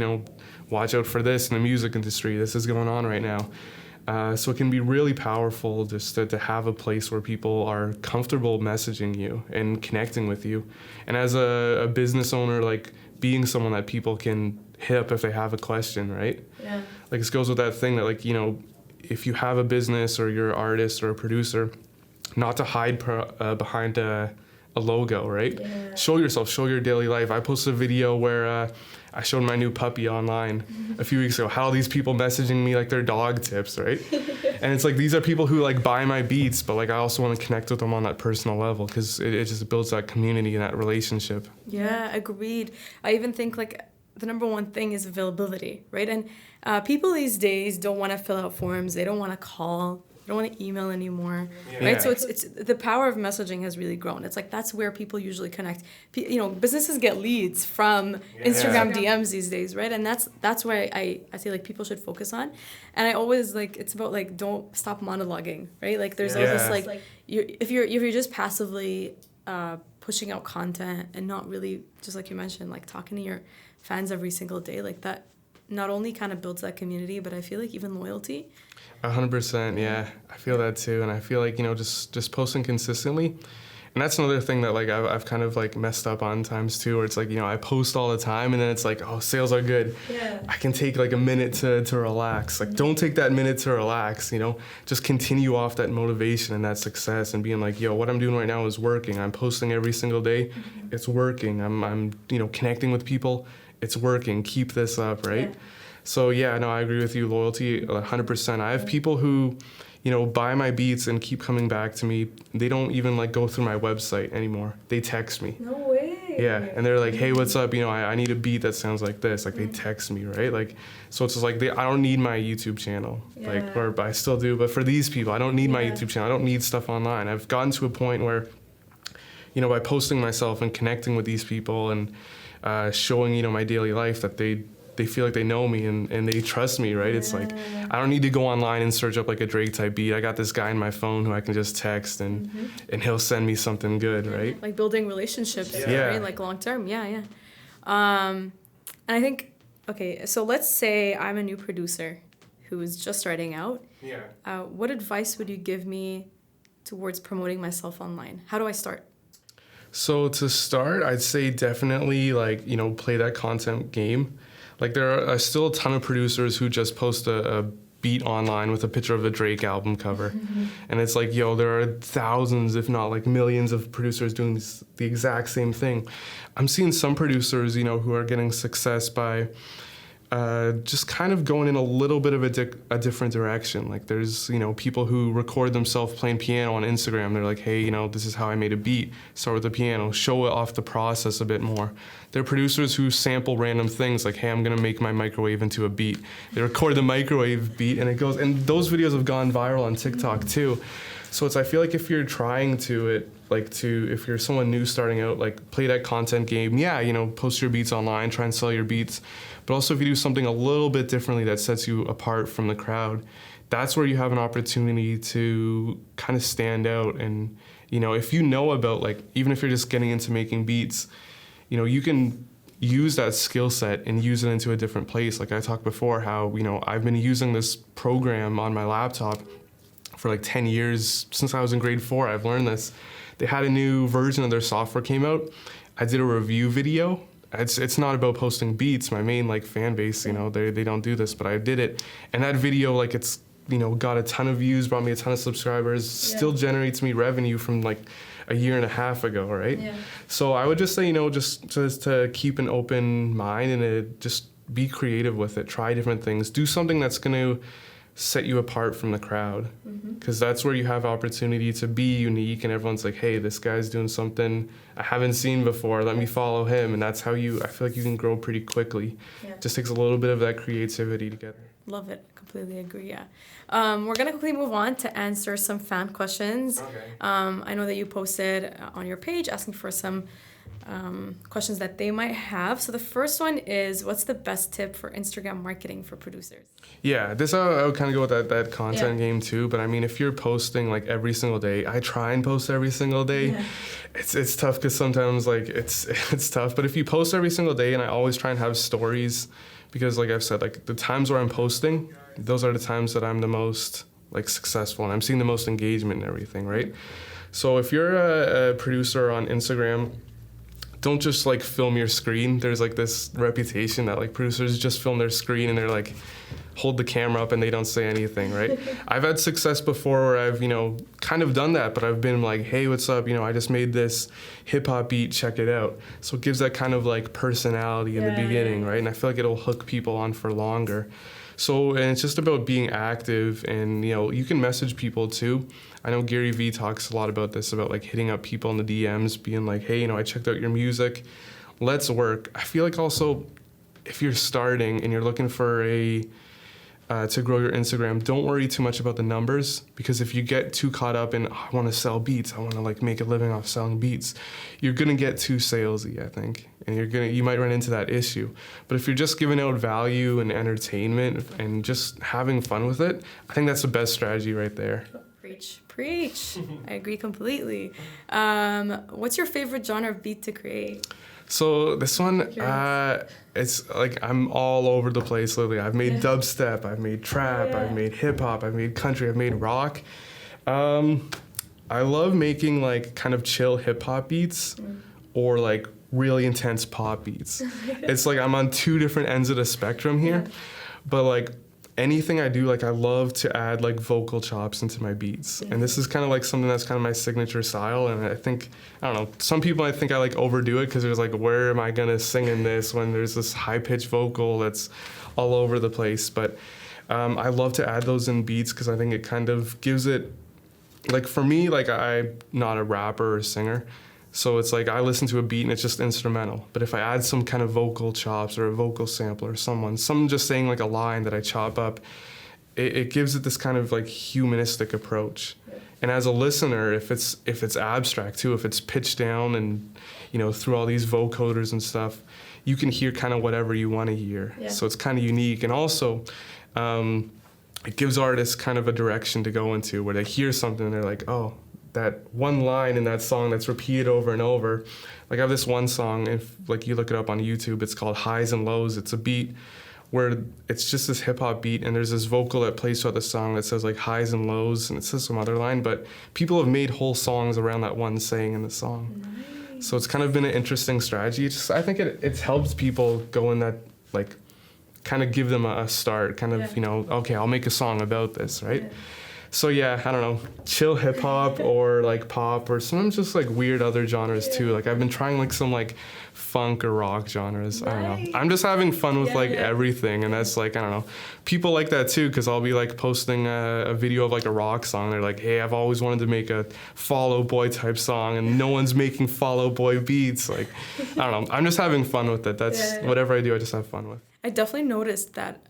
watch out for this in the music industry. This is going on right now. So it can be really powerful just to have a place where people are comfortable messaging you and connecting with you. And as a business owner, like being someone that people can hit up if they have a question, right? Yeah. Like this goes with that thing that like, if you have a business or you're an artist or a producer, not to hide behind a logo, right? Yeah. Show yourself, show your daily life. I posted a video where I showed my new puppy online a few weeks ago. How all these people messaging me like their dog tips, right? And it's like these are people who like buy my beats, but like I also want to connect with them on that personal level because it just builds that community and that relationship. Yeah, agreed. I even think like the number one thing is availability, right? And people these days don't want to fill out forms. They don't want to call. They don't want to email anymore, right? So it's the power of messaging has really grown. It's like that's where people usually connect. Businesses get leads from Instagram DMs these days, right? And that's where I say like people should focus on. And I always like it's about like don't stop monologuing, right? Like there's all this like if you're just passively pushing out content and not really just like you mentioned like talking to your fans every single day, like that not only kind of builds that community, but I feel like even loyalty. 100%, yeah. I feel that too, and I feel like just posting consistently, and that's another thing that like I've kind of like messed up on times too, where it's like I post all the time, and then it's like sales are good. Yeah. I can take like a minute to relax. Like don't take that minute to relax. Just continue off that motivation and that success, and being like what I'm doing right now is working. I'm posting every single day. It's working. I'm connecting with people. It's working. Keep this up, right? Yeah. So I agree with you. Loyalty, 100%. I have people who, buy my beats and keep coming back to me. They don't even like go through my website anymore. They text me. No way. Yeah, and they're like, hey, what's up? I need a beat that sounds like this. Like they text me, right? Like, so it's just like I don't need my YouTube channel, or I still do. But for these people, I don't need my YouTube channel. I don't need stuff online. I've gotten to a point where, by posting myself and connecting with these people and showing my daily life that they feel like they know me and they trust me, right? It's like I don't need to go online and search up like a Drake type beat. I got this guy in my phone who I can just text and he'll send me something good, right? Like building relationships, right? Like long term, yeah. And I think, okay, so let's say I'm a new producer who is just starting out. Yeah. What advice would you give me towards promoting myself online? How do I start? So to start, I'd say definitely like, play that content game. Like there are still a ton of producers who just post a beat online with a picture of a Drake album cover. And it's like, there are thousands, if not like millions of producers doing the exact same thing. I'm seeing some producers, who are getting success by just kind of going in a little bit of a different direction. Like there's, people who record themselves playing piano on Instagram. They're like, hey, this is how I made a beat. Start with the piano, show it off the process a bit more. There are producers who sample random things like, hey, I'm going to make my microwave into a beat. They record the microwave beat and it goes, and those videos have gone viral on TikTok too. So I feel like if you're trying if you're someone new starting out, like play that content game, post your beats online, try and sell your beats. But also if you do something a little bit differently that sets you apart from the crowd, that's where you have an opportunity to kind of stand out. And, if you know about, like, even if you're just getting into making beats, you can use that skill set and use it into a different place. Like I talked before, how, I've been using this program on my laptop for like 10 years. Since I was in grade 4, I've learned this. They had a new version of their software came out. I did a review video. It's not about posting beats. My main like fan base, they don't do this, but I did it. And that video, like, it's, got a ton of views, brought me a ton of subscribers, still generates me revenue from like a year and a half ago, right? Yeah. So I would just say, just to keep an open mind and just be creative with it. Try different things. Do something that's going to set you apart from the crowd, because that's where you have opportunity to be unique, and everyone's like, hey, this guy's doing something I haven't seen before, let me follow him. And that's how I feel like you can grow pretty quickly. Just takes a little bit of that creativity together. Love it. Completely agree. We're gonna quickly move on to answer some fan questions. Okay. I know that you posted on your page asking for some questions that they might have. So the first one is, what's the best tip for Instagram marketing for producers? Yeah, I would kind of go with that content game too. But I mean, if you're posting like every single day, I try and post every single day. Yeah. It's tough because sometimes like it's tough. But if you post every single day, and I always try and have stories, because like I've said, like the times where I'm posting, those are the times that I'm the most like successful and I'm seeing the most engagement and everything, right? So if you're a producer on Instagram, don't just like film your screen. There's like this reputation that like producers just film their screen and they're like hold the camera up and they don't say anything, right? I've had success before where I've, kind of done that, but I've been like, hey, what's up? I just made this hip hop beat, check it out. So it gives that kind of like personality in the beginning, right? And I feel like it'll hook people on for longer. So, and it's just about being active, and, you can message people too. I know Gary Vee talks a lot about this, about like hitting up people in the DMs, being like, hey, I checked out your music, let's work. I feel like also if you're starting and you're looking for to grow your Instagram, don't worry too much about the numbers, because if you get too caught up in, I want to sell beats, I want to like make a living off selling beats, you're going to get too salesy, I think, and you might run into that issue. But if you're just giving out value and entertainment and just having fun with it, I think that's the best strategy right there. Preach. I agree completely. What's your favorite genre of beat to create? So this one, it's like I'm all over the place lately. I've made dubstep, I've made trap, I've made hip hop, I've made country, I've made rock. I love making like kind of chill hip hop beats or like really intense pop beats. It's like I'm on two different ends of the spectrum here, but like anything I do, like I love to add like vocal chops into my beats. And this is kind of like something that's kind of my signature style. And I think, I don't know, some people I think I like overdo it because there's like, where am I going to sing in this when there's this high pitched vocal that's all over the place. But I love to add those in beats because I think it kind of gives it, like for me, like I'm not a rapper or singer. So it's like I listen to a beat and it's just instrumental. But if I add some kind of vocal chops or a vocal sample or someone just saying like a line that I chop up, it gives it this kind of like humanistic approach. And as a listener, if it's abstract too, if it's pitched down and through all these vocoders and stuff, you can hear kind of whatever you want to hear. So it's kind of unique. And also it gives artists kind of a direction to go into where they hear something and they're like, oh, that one line in that song that's repeated over and over. Like I have this one song, if like you look it up on YouTube, it's called Highs and Lows. It's a beat where it's just this hip hop beat and there's this vocal that plays throughout the song that says like highs and lows, and it says some other line, but people have made whole songs around that one saying in the song. Nice. So it's kind of been an interesting strategy. I think it's helped people go in that, like, kind of give them a start, kind of, okay, I'll make a song about this, right? Yeah. So yeah, I don't know, chill hip hop or like pop or sometimes just like weird other genres too. Like I've been trying like some like funk or rock genres. Nice. I don't know. I'm just having fun with everything, and that's like, I don't know. People like that too, because I'll be like posting a video of like a rock song. They're like, hey, I've always wanted to make a Fall Out Boy type song, and no one's making Fall Out Boy beats. Like, I don't know. I'm just having fun with it. That's whatever I do, I just have fun with. I definitely noticed that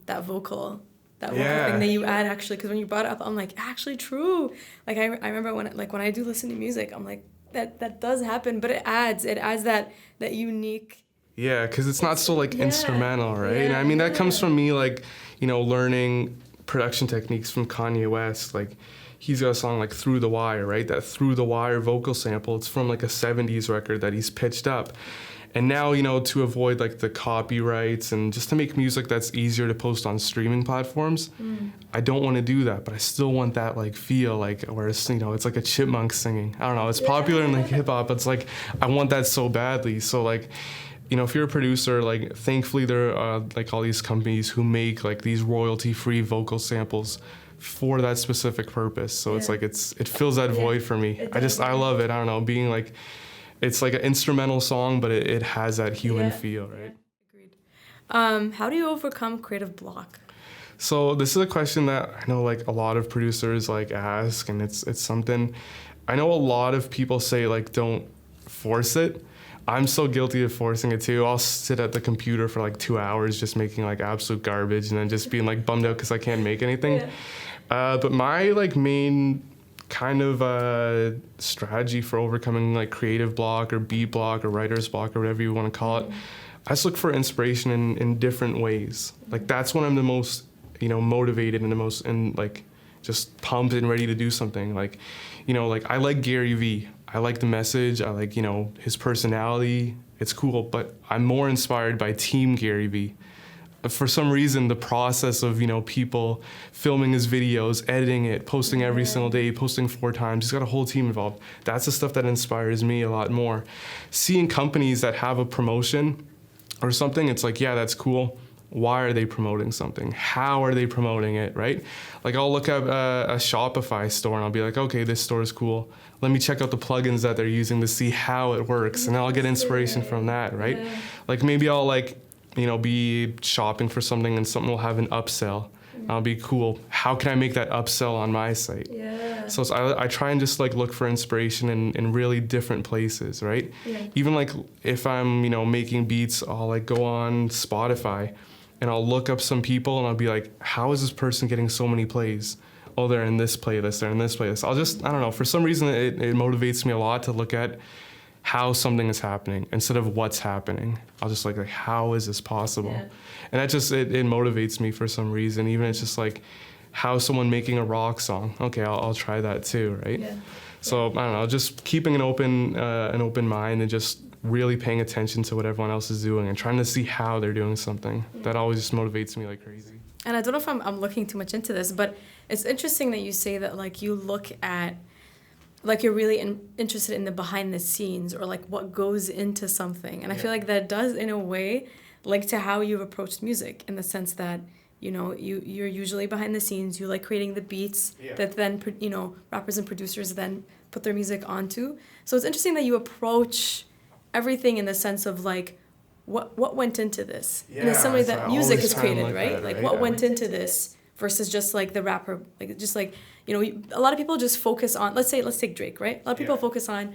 that vocal that vocal thing that you add actually, because when you brought it up, I'm like, actually true. Like I remember when I do listen to music, I'm like, that does happen, but it adds that unique. Yeah, because it's not so like instrumental, right? Yeah, And I mean that comes from me like, learning production techniques from Kanye West. Like he's got a song like Through the Wire, right? That Through the Wire vocal sample, it's from like a 70s record that he's pitched up. And now, to avoid like the copyrights and just to make music that's easier to post on streaming platforms, I don't want to do that, but I still want that like feel like where it's, it's like a chipmunk singing. I don't know, it's popular in like hip hop, it's like I want that so badly. So like, if you're a producer, like thankfully there are like all these companies who make like these royalty-free vocal samples for that specific purpose. So it's like it fills that void for me. I love it. I don't know, being like, it's like an instrumental song, but it has that human feel, right? Agreed. How do you overcome creative block? So this is a question that I know like a lot of producers like ask, and it's something I know a lot of people say like don't force it. I'm so guilty of forcing it too. I'll sit at the computer for like 2 hours just making like absolute garbage and then just being like bummed out because I can't make anything. But my like main kind of strategy for overcoming like creative block or beat block or writer's block or whatever you want to call it, I just look for inspiration in different ways. Like that's when I'm the most motivated and the most like just pumped and ready to do something. Like like I like Gary Vee. I like the message. I like his personality. It's cool, but I'm more inspired by Team Gary Vee. For some reason, the process of, people filming his videos, editing it, posting every single day, posting 4 times, he's got a whole team involved. That's the stuff that inspires me a lot more. Seeing companies that have a promotion or something, it's like, yeah, that's cool. Why are they promoting something? How are they promoting it, right? Like I'll look at a Shopify store and I'll be like, okay, this store is cool. Let me check out the plugins that they're using to see how it works. And I'll get inspiration from that, right? Like maybe I'll like, be shopping for something and something will have an upsell. I'll be cool. How can I make that upsell on my site? So I try and just like look for inspiration in really different places, right? Even like if I'm, making beats, I'll like go on Spotify and I'll look up some people and I'll be like, how is this person getting so many plays? Oh, they're in this playlist, they're in this playlist. I don't know, for some reason it motivates me a lot to look at how something is happening instead of what's happening. I'll just like how is this possible? And that just, it motivates me for some reason. Even it's just like how someone making a rock song. Okay, I'll try that too, right? So I don't know, just keeping an open mind and just really paying attention to what everyone else is doing and trying to see how they're doing something. That always just motivates me like crazy. And I don't know if I'm looking too much into this, but it's interesting that you say that like you look at, like you're really interested in the behind the scenes or like what goes into something. And I feel like that does in a way like to how you've approached music, in the sense that, you're usually behind the scenes, you like creating the beats that then, rappers and producers then put their music onto. So it's interesting that you approach everything in the sense of like, what went into this? In the same way that music is created, right? Like what went into this versus just like the rapper, like just like, a lot of people just focus on, let's take Drake, right? A lot of people focus on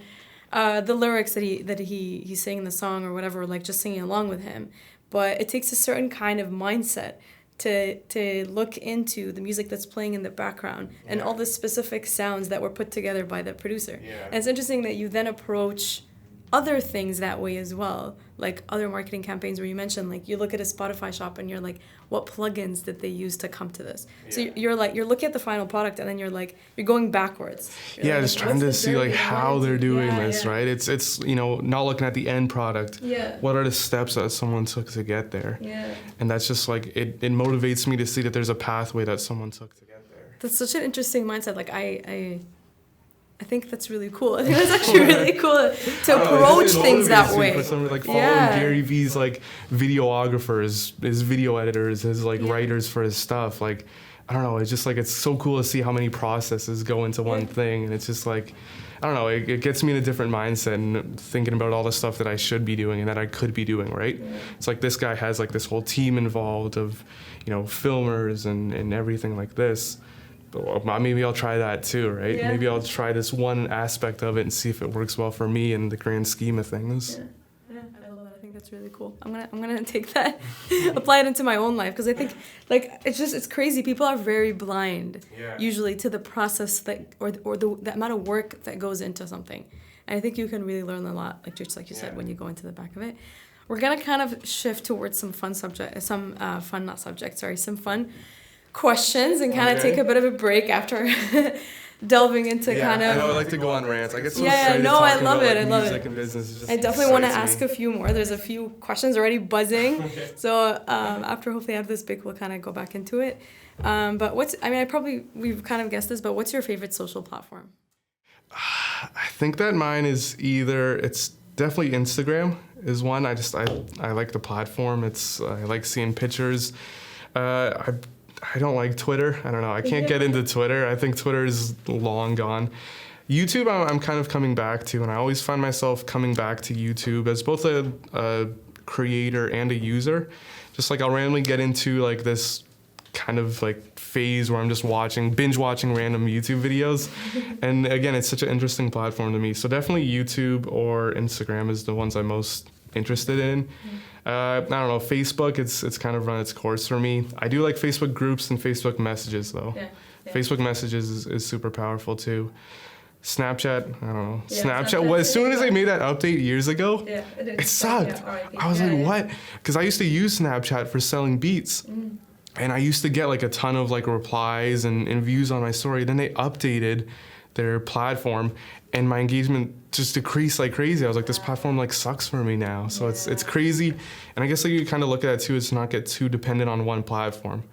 the lyrics that he's saying in the song or whatever, like just singing along with him. But it takes a certain kind of mindset to look into the music that's playing in the background and all the specific sounds that were put together by the producer. And it's interesting that you then approach other things that way as well, like other marketing campaigns where you mentioned, like you look at a Spotify shop and you're like, what plugins did they use to come to this? So you're looking at the final product and then you're going backwards. You're just trying to see like how they're doing this, right? It's not looking at the end product. What are the steps that someone took to get there? And that's just like, it motivates me to see that there's a pathway that someone took to get there. That's such an interesting mindset. Like I think that's really cool. I think that's actually really cool to approach things that way. For some, like following Gary Vee's like videographers, his video editors, his like writers for his stuff. Like, I don't know, it's just like, it's so cool to see how many processes go into one thing. And it's just like, I don't know, it gets me in a different mindset and thinking about all the stuff that I should be doing and that I could be doing, right? It's like this guy has like this whole team involved of, filmers and everything like this. Maybe I'll try that too, right? Maybe I'll try this one aspect of it and see if it works well for me in the grand scheme of things. I love that. I think that's really cool. I'm gonna take that, apply it into my own life, because I think like it's crazy. People are very blind usually to the process that or the amount of work that goes into something. And I think you can really learn a lot, like just like you said, when you go into the back of it. We're gonna kind of shift towards some fun questions and kind of take a bit of a break after delving into kind of. I know I like to go on rants. I get so excited I love it. Like, I love music it. And business. I definitely want to ask a few more. There's a few questions already buzzing. So after hopefully after this break, we'll kind of go back into it. But we've kind of guessed this, but what's your favorite social platform? I think that mine is it's definitely Instagram is one. I like the platform. I like seeing pictures. I don't like Twitter. I don't know. I can't get into Twitter. I think Twitter is long gone. YouTube, I'm kind of coming back to, and I always find myself coming back to YouTube as both a creator and a user. Just like I'll randomly get into like this kind of like phase where I'm just binge watching random YouTube videos. And again, it's such an interesting platform to me. So definitely YouTube or Instagram is the ones I'm most interested in. I don't know, Facebook, it's kind of run its course for me. I do like Facebook groups and Facebook messages though. Facebook messages is super powerful too. Snapchat, I don't know. Snapchat, as soon as they made that update years ago, it sucked. I was like, what? Because I used to use Snapchat for selling beats. And I used to get like a ton of like replies and views on my story. Then they updated their platform and my engagement just decreased like crazy. I was like, this platform like sucks for me now. So it's crazy. And I guess like you kind of look at it too, is to not get too dependent on one platform.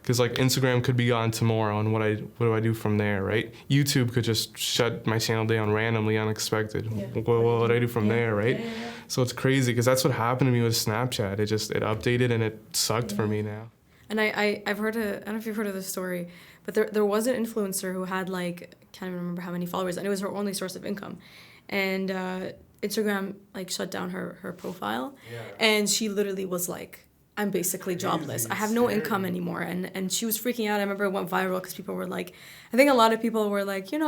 Because like Instagram could be gone tomorrow and what do I do from there, right? YouTube could just shut my channel down randomly, unexpected. What do I do from there, right? So it's crazy because that's what happened to me with Snapchat. It updated and it sucked for me now. And I've heard I don't know if you've heard of this story, but there was an influencer who had like, can't even remember how many followers, and it was her only source of income. And Instagram like shut down her profile, and she literally was like, I'm basically jobless. I have no income anymore. And she was freaking out. I remember it went viral because people were like, I think a lot of people were like, get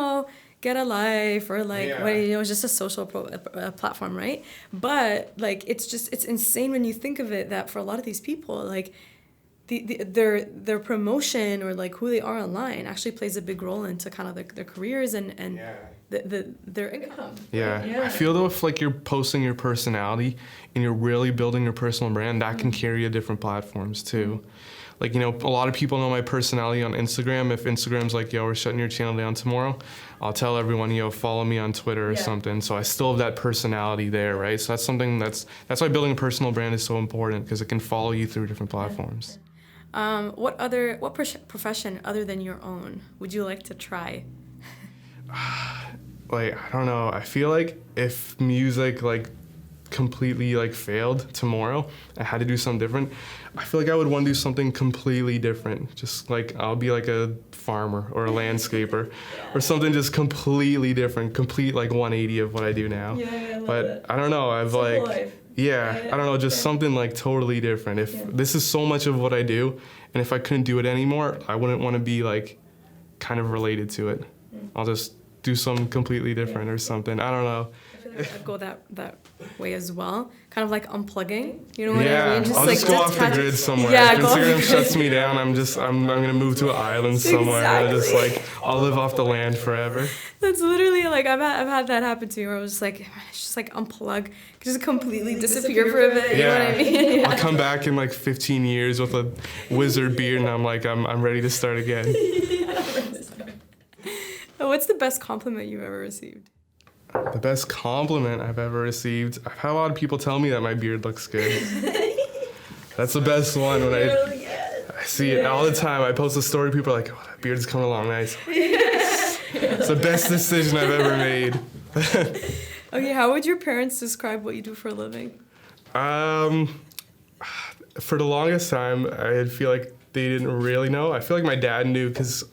a life, or like, it was just a social platform, right? But like, it's insane when you think of it that for a lot of these people, like, their promotion or like who they are online actually plays a big role into kind of their careers and their income. I feel though if like you're posting your personality and you're really building your personal brand, that can carry to different platforms too. Like, a lot of people know my personality on Instagram. If Instagram's like, yo, we're shutting your channel down tomorrow, I'll tell everyone, follow me on Twitter or something. So I still have that personality there, right? So that's something that's why building a personal brand is so important, because it can follow you through different platforms. What profession other than your own would you like to try? Like, I don't know. I feel like if music like completely like failed tomorrow, I had to do something different, I feel like I would want to do something completely different. Just like I'll be like a farmer or a landscaper or something just completely different, complete like 180 of what I do now. But I don't know. I've like life. I don't know, just something like totally different. If this is so much of what I do, and if I couldn't do it anymore, I wouldn't want to be like kind of related to it. I'll just do something completely different or something. I don't know. I feel like I'd go that way as well. Kind of like unplugging. You know what I mean? Just I'll just go off the grid somewhere. If Instagram shuts me down, I'm gonna move to an island somewhere. Exactly. I'll live off the land forever. That's literally like I've had that happen to me where I was just like, it's just like unplug, just completely disappear for a bit. You know what I mean? I'll come back in like 15 years with a wizard beard, and I'm like, I'm ready to start again. What's the best compliment you've ever received? The best compliment I've ever received, I've had a lot of people tell me that my beard looks good. That's the best one. When I see it all the time. I post a story, people are like, oh, that beard's coming along nice. It's the best decision I've ever made. Okay, how would your parents describe what you do for a living? For the longest time, I feel like they didn't really know. I feel like my dad knew because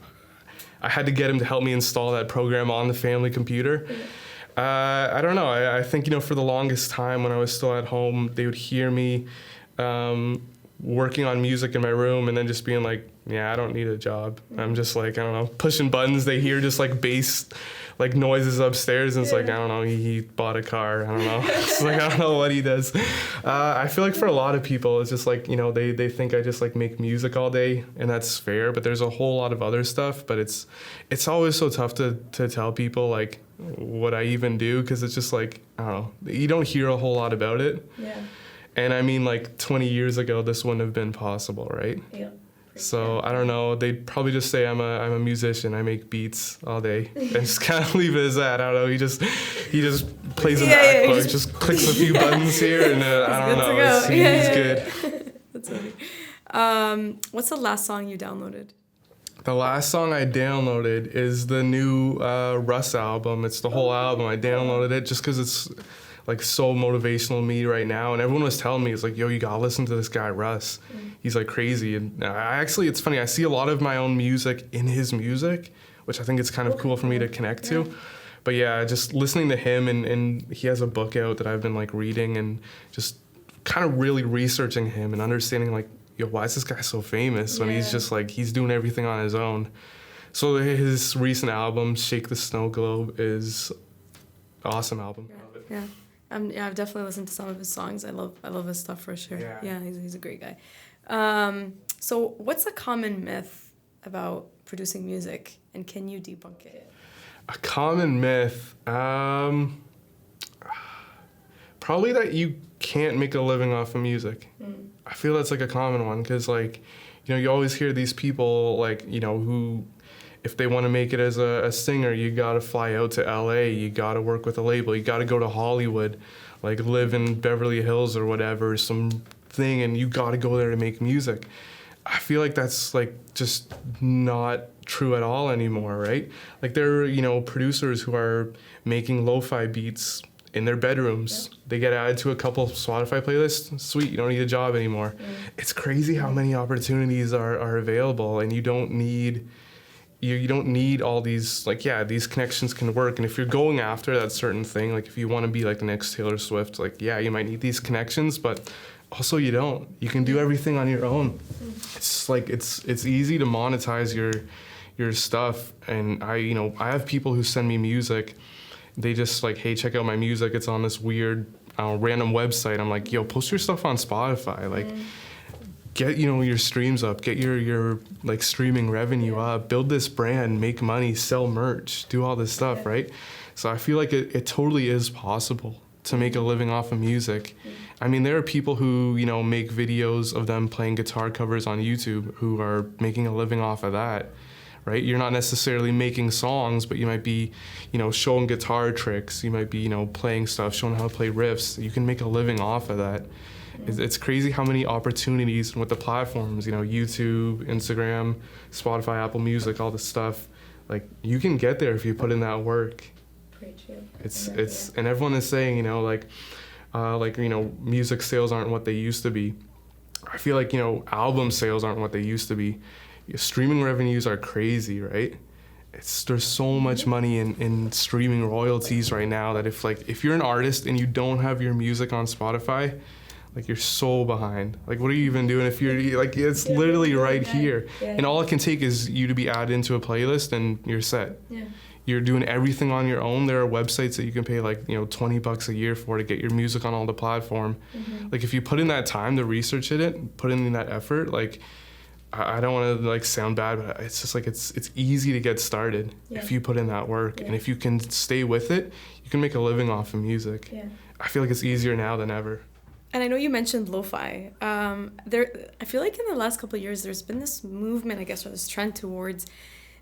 I had to get him to help me install that program on the family computer. I don't know. I think, for the longest time when I was still at home, they would hear me working on music in my room and then just being like, I don't need a job. I'm just like, I don't know, pushing buttons. They hear just like bass like noises upstairs, and it's like, I don't know, he bought a car. I don't know. It's like, I don't know what he does. I feel like for a lot of people, it's just like, you know, they think I just like make music all day, and that's fair, but there's a whole lot of other stuff. But it's always so tough to tell people like what I even do, because it's just like, I don't know, you don't hear a whole lot about it. Yeah. And I mean, like 20 years ago, this wouldn't have been possible, right? Yeah. So I don't know. They'd probably just say I'm a musician. I make beats all day, and just kind of leave it as that. I don't know. He just plays a MacBook, just clicks a few buttons here, and I don't know. He's good. That's funny. What's the last song you downloaded? The last song I downloaded is the new Russ album. It's the whole album. I downloaded it just because it's like so motivational to me right now, and everyone was telling me, it's like, yo, you gotta listen to this guy Russ. He's like crazy. And it's funny, I see a lot of my own music in his music, which I think it's kind of cool for me to connect to. But yeah, just listening to him, and he has a book out that I've been like reading, and just kind of really researching him and understanding like, yo, why is this guy so famous when he's just like, he's doing everything on his own. So his recent album, Shake the Snow Globe, is awesome album. Yeah. I've definitely listened to some of his songs. I love his stuff for sure. Yeah, he's a great guy. So what's a common myth about producing music, and can you debunk it? A common myth, probably that you can't make a living off of music. I feel that's like a common one, because like, you know, you always hear these people like, you know, who, if they want to make it as a singer, you got to fly out to LA, you got to work with a label, you got to go to Hollywood, like live in Beverly Hills or whatever, some thing, and you got to go there to make music. I feel like that's like just not true at all anymore, right? Like there are, you know, producers who are making lo-fi beats in their bedrooms. They get added to a couple Spotify playlists. Sweet, you don't need a job anymore. It's crazy how many opportunities are available, and you don't need all these, like, these connections can work. And if you're going after that certain thing, like if you want to be like the next Taylor Swift, like, you might need these connections, but also you don't. You can do everything on your own. It's like, it's easy to monetize your stuff. And I have people who send me music. They just like, hey, check out my music. It's on this weird random website. I'm like, yo, post your stuff on Spotify. Like, get, you know, your streams up, get your like streaming revenue up, build this brand, make money, sell merch, do all this stuff, right? So I feel like it totally is possible to make a living off of music. I mean, there are people who, you know, make videos of them playing guitar covers on YouTube who are making a living off of that, right? You're not necessarily making songs, but you might be, you know, showing guitar tricks. You might be, you know, playing stuff, showing how to play riffs. You can make a living off of that. It's crazy how many opportunities with the platforms, you know, YouTube, Instagram, Spotify, Apple Music, all this stuff. Like, you can get there if you put in that work. It's and everyone is saying, you know, like, you know, music sales aren't what they used to be. I feel like, you know, album sales aren't what they used to be. Streaming revenues are crazy, right? There's so much money in streaming royalties right now that if you're an artist and you don't have your music on Spotify, like, you're so behind. Like, what are you even doing if you're, like, it's literally right here. And all it can take is you to be added into a playlist and you're set. You're doing everything on your own. There are websites that you can pay, like, you know, $20 a year for to get your music on all the platform. Like, if you put in that time to research it, put in that effort, like, I don't want to like sound bad, but it's just like it's easy to get started if you put in that work, and if you can stay with it, you can make a living off of music. I feel like it's easier now than ever. And I know you mentioned lo-fi. I feel like in the last couple of years, there's been this movement, I guess, or this trend towards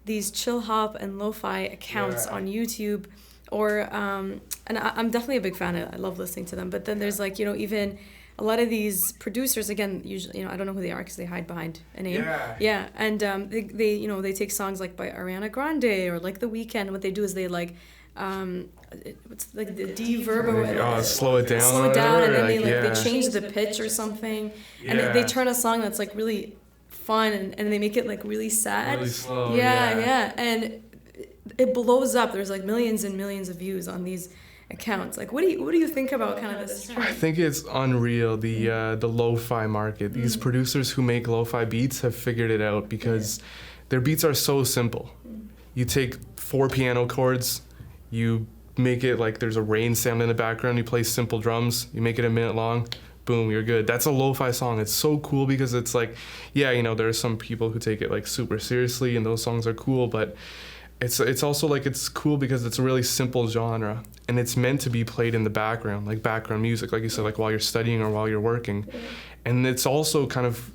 these chill hop and lo-fi accounts on YouTube, or and I'm definitely a big fan. I love listening to them. But then there's like, you know, even a lot of these producers, again, usually, you know, I don't know who they are because they hide behind a name. And they you know, they take songs like by Ariana Grande or like The Weeknd. What they do is they like what's like the deverb, slow it down, and then they change the pitch or something, and they turn a song that's like really fun and they make it like really sad, really slow, and it blows up. There's like millions and millions of views on these accounts. Like, what do you think about kind of this trend? I think it's unreal, the lo-fi market. These producers who make lo-fi beats have figured it out because their beats are so simple. You take 4 piano chords You make it like there's a rain sound in the background, you play simple drums, you make it a minute long, boom, you're good. That's a lo-fi song. It's so cool because it's like, yeah, you know, there are some people who take it like super seriously and those songs are cool, but it's also like it's cool because it's a really simple genre and it's meant to be played in the background, like background music, like you said, like while you're studying or while you're working. And it's also kind of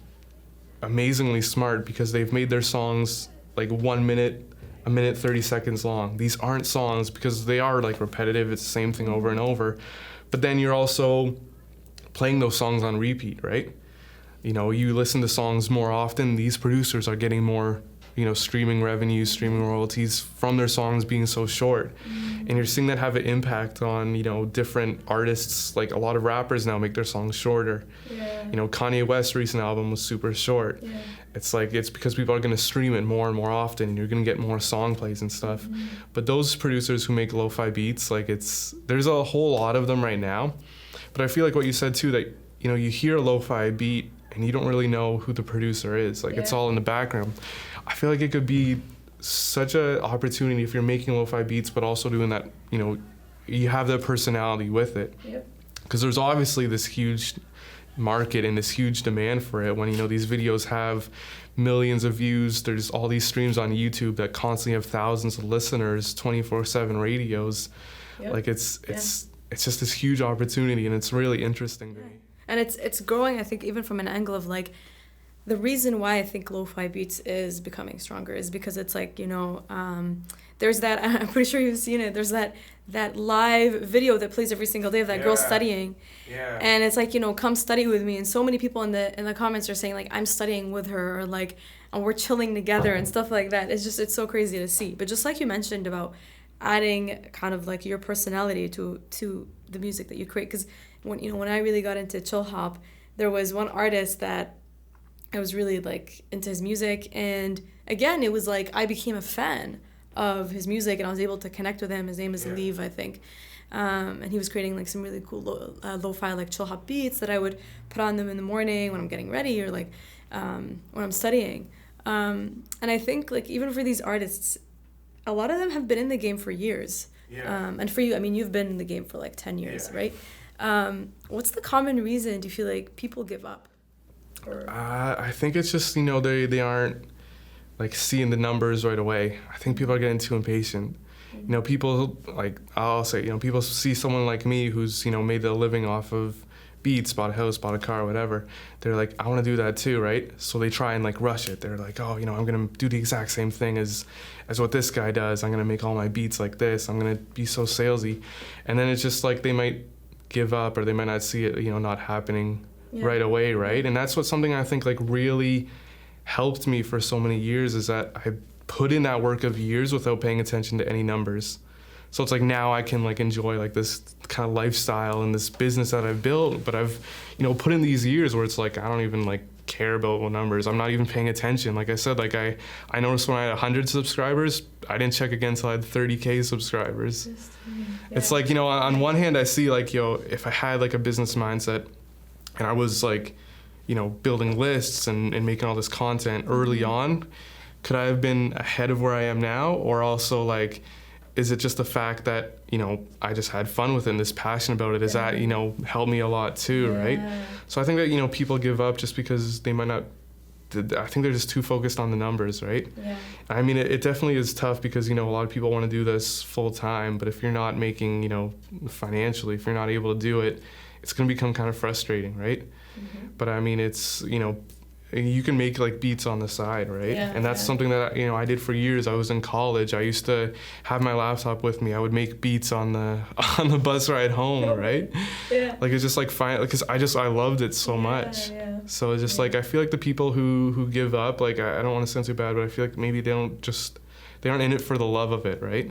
amazingly smart because they've made their songs like 1 minute, a minute 30 seconds long. These aren't songs because they are like repetitive, it's the same thing over and over. But then you're also playing those songs on repeat, right? You know, you listen to songs more often, these producers are getting more, you know, streaming revenues, streaming royalties from their songs being so short. And you're seeing that have an impact on, you know, different artists. Like a lot of rappers now make their songs shorter. You know, Kanye West's recent album was super short. It's like, it's because people are gonna stream it more and more often and you're gonna get more song plays and stuff. But those producers who make lo-fi beats, like there's a whole lot of them right now. But I feel like what you said too, that, you know, you hear a lo-fi beat and you don't really know who the producer is. Like it's all in the background. I feel like it could be such an opportunity if you're making lo-fi beats, but also doing that, you know, you have that personality with it. Because there's obviously this huge market and this huge demand for it when, you know, these videos have millions of views. There's all these streams on YouTube that constantly have thousands of listeners, 24/7 radios. Like it's just this huge opportunity and it's really interesting to me. And it's growing, I think, even from an angle of like, the reason why I think lo-fi beats is becoming stronger is because it's like, you know, there's that, I'm pretty sure you've seen it, there's that live video that plays every single day of that girl studying. And it's like, you know, come study with me. And so many people in the comments are saying like, I'm studying with her, or like, and we're chilling together and stuff like that. It's so crazy to see. But just like you mentioned about adding kind of like your personality to the music that you create. Because when I really got into chill hop, there was one artist that I was really like into his music, and again it was like I became a fan of his music and I was able to connect with him. His name is Leave, I think, and he was creating like some really cool lo-fi like chill hop beats that I would put on them in the morning when I'm getting ready or like when I'm studying, and I think like even for these artists, a lot of them have been in the game for years, and for you, I mean, you've been in the game for like 10 years, right? What's the common reason do you feel like people give up? I think it's just, you know, they aren't like seeing the numbers right away. I think people are getting too impatient. You know, people like, I'll say, you know, people see someone like me who's, you know, made a living off of beats, bought a house, bought a car, whatever. They're like, I want to do that too, right? So they try and like rush it. They're like, oh, you know, I'm going to do the exact same thing as what this guy does. I'm going to make all my beats like this. I'm going to be so salesy. And then it's just like they might give up or they might not see it, you know, not happening right away, right? And that's something I think like really helped me for so many years, is that I put in that work of years without paying attention to any numbers. So it's like now I can like enjoy like this kind of lifestyle and this business that I've built, but I've, you know, put in these years where it's like I don't even like care about what numbers. I'm not even paying attention. Like I said, like I noticed when I had 100 subscribers, I didn't check again until I had 30K subscribers. It's like, you know, on one hand I see like, yo, if I had like a business mindset and I was like, you know, building lists and making all this content early on, could I have been ahead of where I am now? Or also like, is it just the fact that, you know, I just had fun with it and this passion about it? Is that, you know, helped me a lot too, right? So I think that, you know, people give up just because they might not, I think they're just too focused on the numbers, right? I mean, it definitely is tough because, you know, a lot of people want to do this full time, but if you're not making, you know, financially, if you're not able to do it, it's going to become kind of frustrating, right? But I mean, it's, you know, you can make like beats on the side, right? And that's something that, you know, I did for years. I was in college. I used to have my laptop with me. I would make beats on the bus ride home, right? Like it's just like fine, because I loved it so much. So it's just like, I feel like the people who give up, like I don't want to sound too bad, but I feel like maybe they aren't in it for the love of it, right?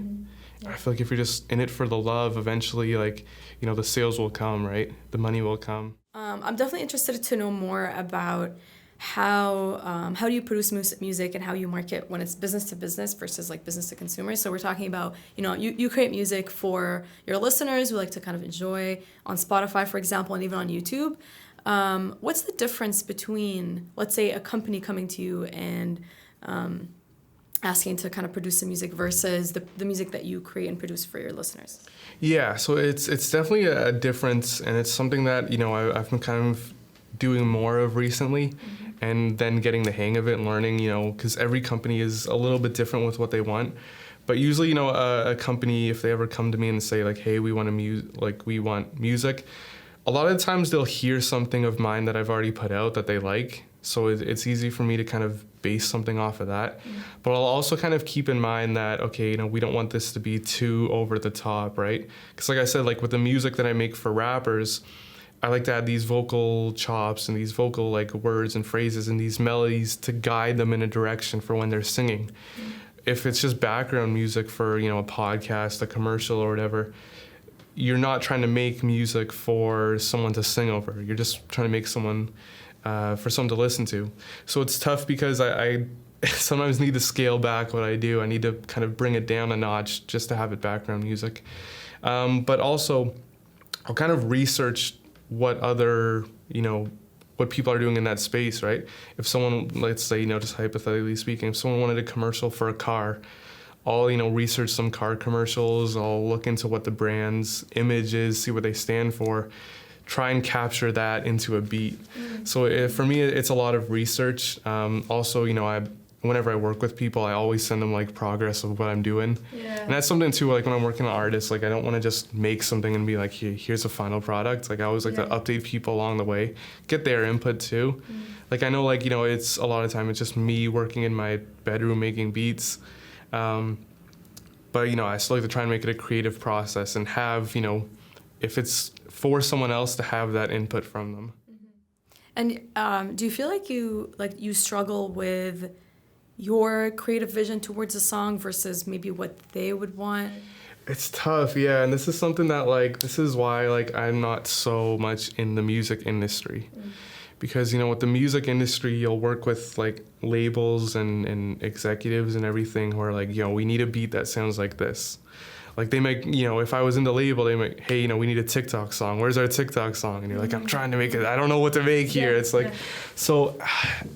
I feel like if you're just in it for the love, eventually, like, you know, the sales will come, right? The money will come. I'm definitely interested to know more about how do you produce music and how you market when it's business to business versus like business to consumer. So we're talking about, you know, you create music for your listeners who like to kind of enjoy on Spotify, for example, and even on YouTube. What's the difference between, let's say, a company coming to you and asking to kind of produce the music versus the music that you create and produce for your listeners? Yeah, so it's definitely a difference, and it's something that, you know, I've been kind of doing more of recently, and then getting the hang of it and learning, you know, because every company is a little bit different with what they want. But usually, you know, a company, if they ever come to me and say like, hey, we want we want music, a lot of the times they'll hear something of mine that I've already put out that they like. So it's easy for me to kind of base something off of that. But I'll also kind of keep in mind that, okay, you know, we don't want this to be too over the top, right? Because like I said, like with the music that I make for rappers, I like to add these vocal chops and these vocal like words and phrases and these melodies to guide them in a direction for when they're singing. If it's just background music for, you know, a podcast, a commercial or whatever, you're not trying to make music for someone to sing over. You're just trying to make someone for someone to listen to. So it's tough because I sometimes need to scale back what I do. I need to kind of bring it down a notch just to have it background music. But also, I'll kind of research what other, you know, what people are doing in that space, right? If someone, let's say, you know, just hypothetically speaking, if someone wanted a commercial for a car, I'll, you know, research some car commercials. I'll look into what the brand's image is, see what they stand for, try and capture that into a beat. So for me, it's a lot of research. Also, you know, whenever I work with people, I always send them like progress of what I'm doing. And that's something too, like when I'm working on artists, like I don't want to just make something and be like, here's a final product. Like I always like to update people along the way, get their input too. Like I know, like, you know, it's a lot of time it's just me working in my bedroom making beats. But, you know, I still like to try and make it a creative process and have, you know, if it's for someone else, to have that input from them. And do you feel like you struggle with your creative vision towards a song versus maybe what they would want? It's tough, yeah, and this is something that, like, this is why, like, I'm not so much in the music industry. Because, you know, with the music industry, you'll work with, like, labels and executives and everything who are like, you know, we need a beat that sounds like this. Like, they make, you know, if I was in the label, they make, hey, you know, we need a TikTok song. Where's our TikTok song? And you're like, I'm trying to make it. I don't know what to make here. It's like, so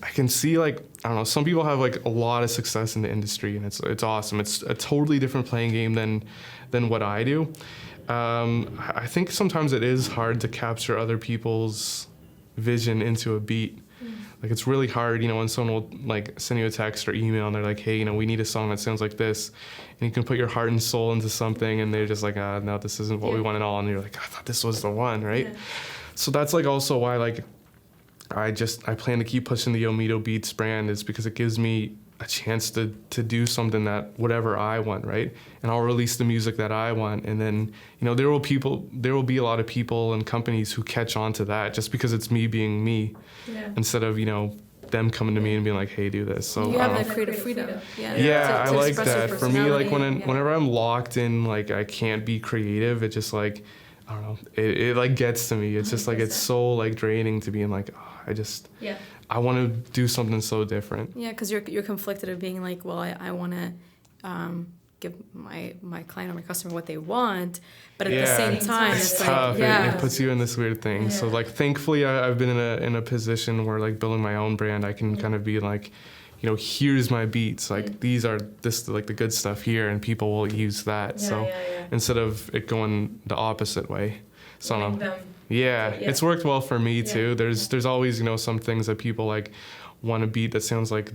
I can see, like, I don't know, some people have, like, a lot of success in the industry, and it's awesome. It's a totally different playing game than what I do. I think sometimes it is hard to capture other people's vision into a beat. Like, it's really hard, you know, when someone will, like, send you a text or email and they're like, hey, you know, we need a song that sounds like this. And you can put your heart and soul into something, and they're just like, no, this isn't what we want at all. And you're like, I thought this was the one, right? So that's, like, also why, like, I plan to keep pushing the OmitoBeats brand, is because it gives me a chance to do something that whatever I want, right? And I'll release the music that I want, and then, you know, there will be a lot of people and companies who catch on to that just because it's me being me, instead of, you know, them coming to me and being like, hey, do this. So you have that creative freedom. I like that. For me, like whenever I'm locked in, like I can't be creative, it just, like, I don't know, it like gets to me. It's just like, it's so, like, draining to being like, I want to do something so different. Yeah, because you're conflicted of being like, well, I want to give my client or my customer what they want, but at the same time, it's tough. Like, it puts you in this weird thing. So, like, thankfully, I've been in a position where, like, building my own brand, I can kind of be like, you know, here's my beats. Like, these are like the good stuff here, and people will use that. Instead of it going the opposite way. So it's worked well for me too. There's always, you know, some things that people like want a beat that sounds like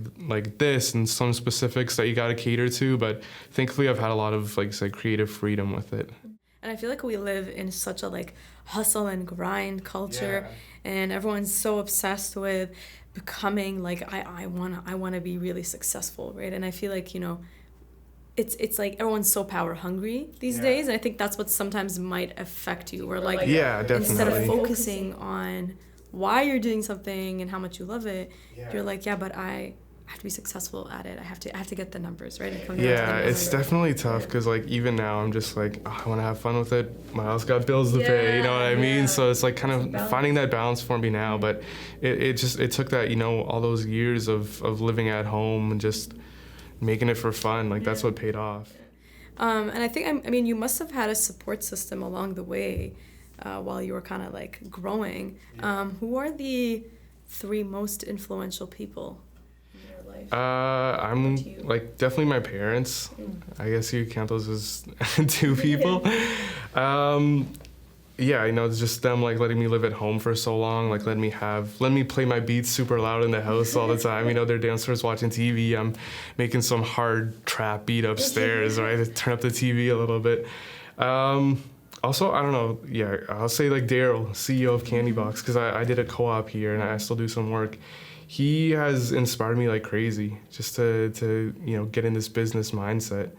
this, and some specifics that you got to cater to. But thankfully, I've had a lot of, like, say, creative freedom with it. And I feel like we live in such a, like, hustle and grind culture, and everyone's so obsessed with becoming, like, I wanna be really successful, right? And I feel like, you know, it's like everyone's so power hungry these days, and I think that's what sometimes might affect you. Where, like, definitely, instead of focusing on why you're doing something and how much you love it, you're like, but I have to be successful at it. I have to get the numbers, right? It's definitely tough because, like, even now I'm just like, I want to have fun with it. My house got bills to pay, you know what I mean? So it's like kind of finding that balance for me now. But it took that, you know, all those years of living at home and just making it for fun. Like, that's what paid off. And I think, I mean, you must have had a support system along the way while you were kind of, like, growing. Who are the 3 most influential people in your life? life? I'm like definitely my parents. I guess you count those as two people. Yeah, you know, it's just them like letting me live at home for so long, like letting me play my beats super loud in the house all the time. You know, they're downstairs watching TV. I'm making some hard trap beat upstairs, right? To turn up the TV a little bit. Also, I don't know, yeah, I'll say like Daryl, CEO of Candybox, because I did a co-op here and I still do some work. He has inspired me like crazy just to you know, get in this business mindset.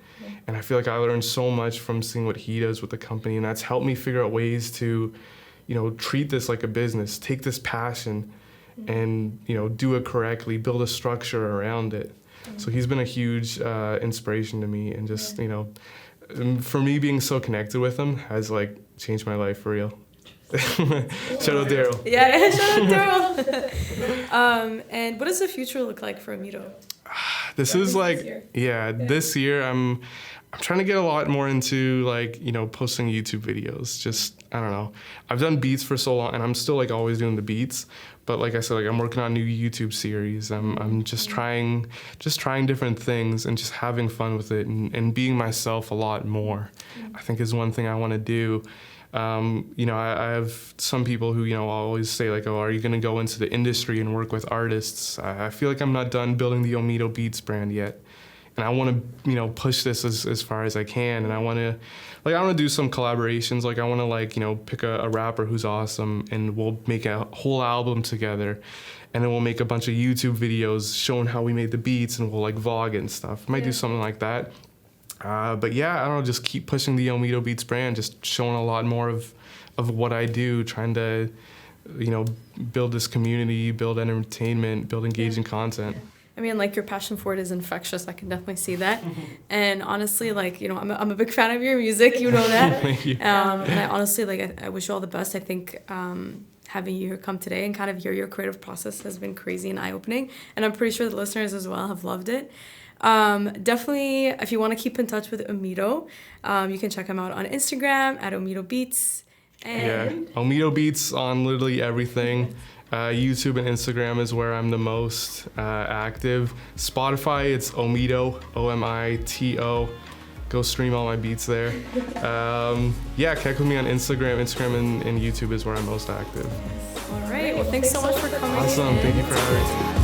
And I feel like I learned so much from seeing what he does with the company, and that's helped me figure out ways to, you know, treat this like a business, take this passion and, you know, do it correctly, build a structure around it. So he's been a huge inspiration to me, and just, you know, for me being so connected with him has like changed my life for real. Shout out Daryl. Yeah, shout out Daryl. And what does the future look like for Omito? This is like, this year I'm trying to get a lot more into like, you know, posting YouTube videos. Just, I don't know. I've done beats for so long and I'm still like always doing the beats. But like I said, like I'm working on a new YouTube series. I'm just trying different things and just having fun with it and being myself a lot more. I think is one thing I want to do. You know, I have some people who, you know, always say like, oh, are you going to go into the industry and work with artists? I feel like I'm not done building the OmitoBeats brand yet. And I want to, you know, push this as far as I can. And I want to do some collaborations. Like I want to like, you know, pick a rapper who's awesome and we'll make a whole album together. And then we'll make a bunch of YouTube videos showing how we made the beats, and we'll like vlog it and stuff. Might do something like that. But yeah, I don't know, just keep pushing the OmitoBeats brand, just showing a lot more of what I do, trying to, you know, build this community, build entertainment, build engaging content. I mean, like, your passion for it is infectious. I can definitely see that. And honestly, like, you know, I'm a big fan of your music. You know that. Thank you. And I honestly, like, I wish you all the best. I think having you here come today and kind of hear your creative process has been crazy and eye-opening. And I'm pretty sure the listeners as well have loved it. Definitely, if you want to keep in touch with Omito, you can check him out on Instagram at OmitoBeats. And OmitoBeats on literally everything. YouTube and Instagram is where I'm the most active. Spotify, it's Omito, OMITO. Go stream all my beats there. Connect with me on Instagram. Instagram and YouTube is where I'm most active. All right. Well, thanks so much for coming. Awesome. Thank you for having me.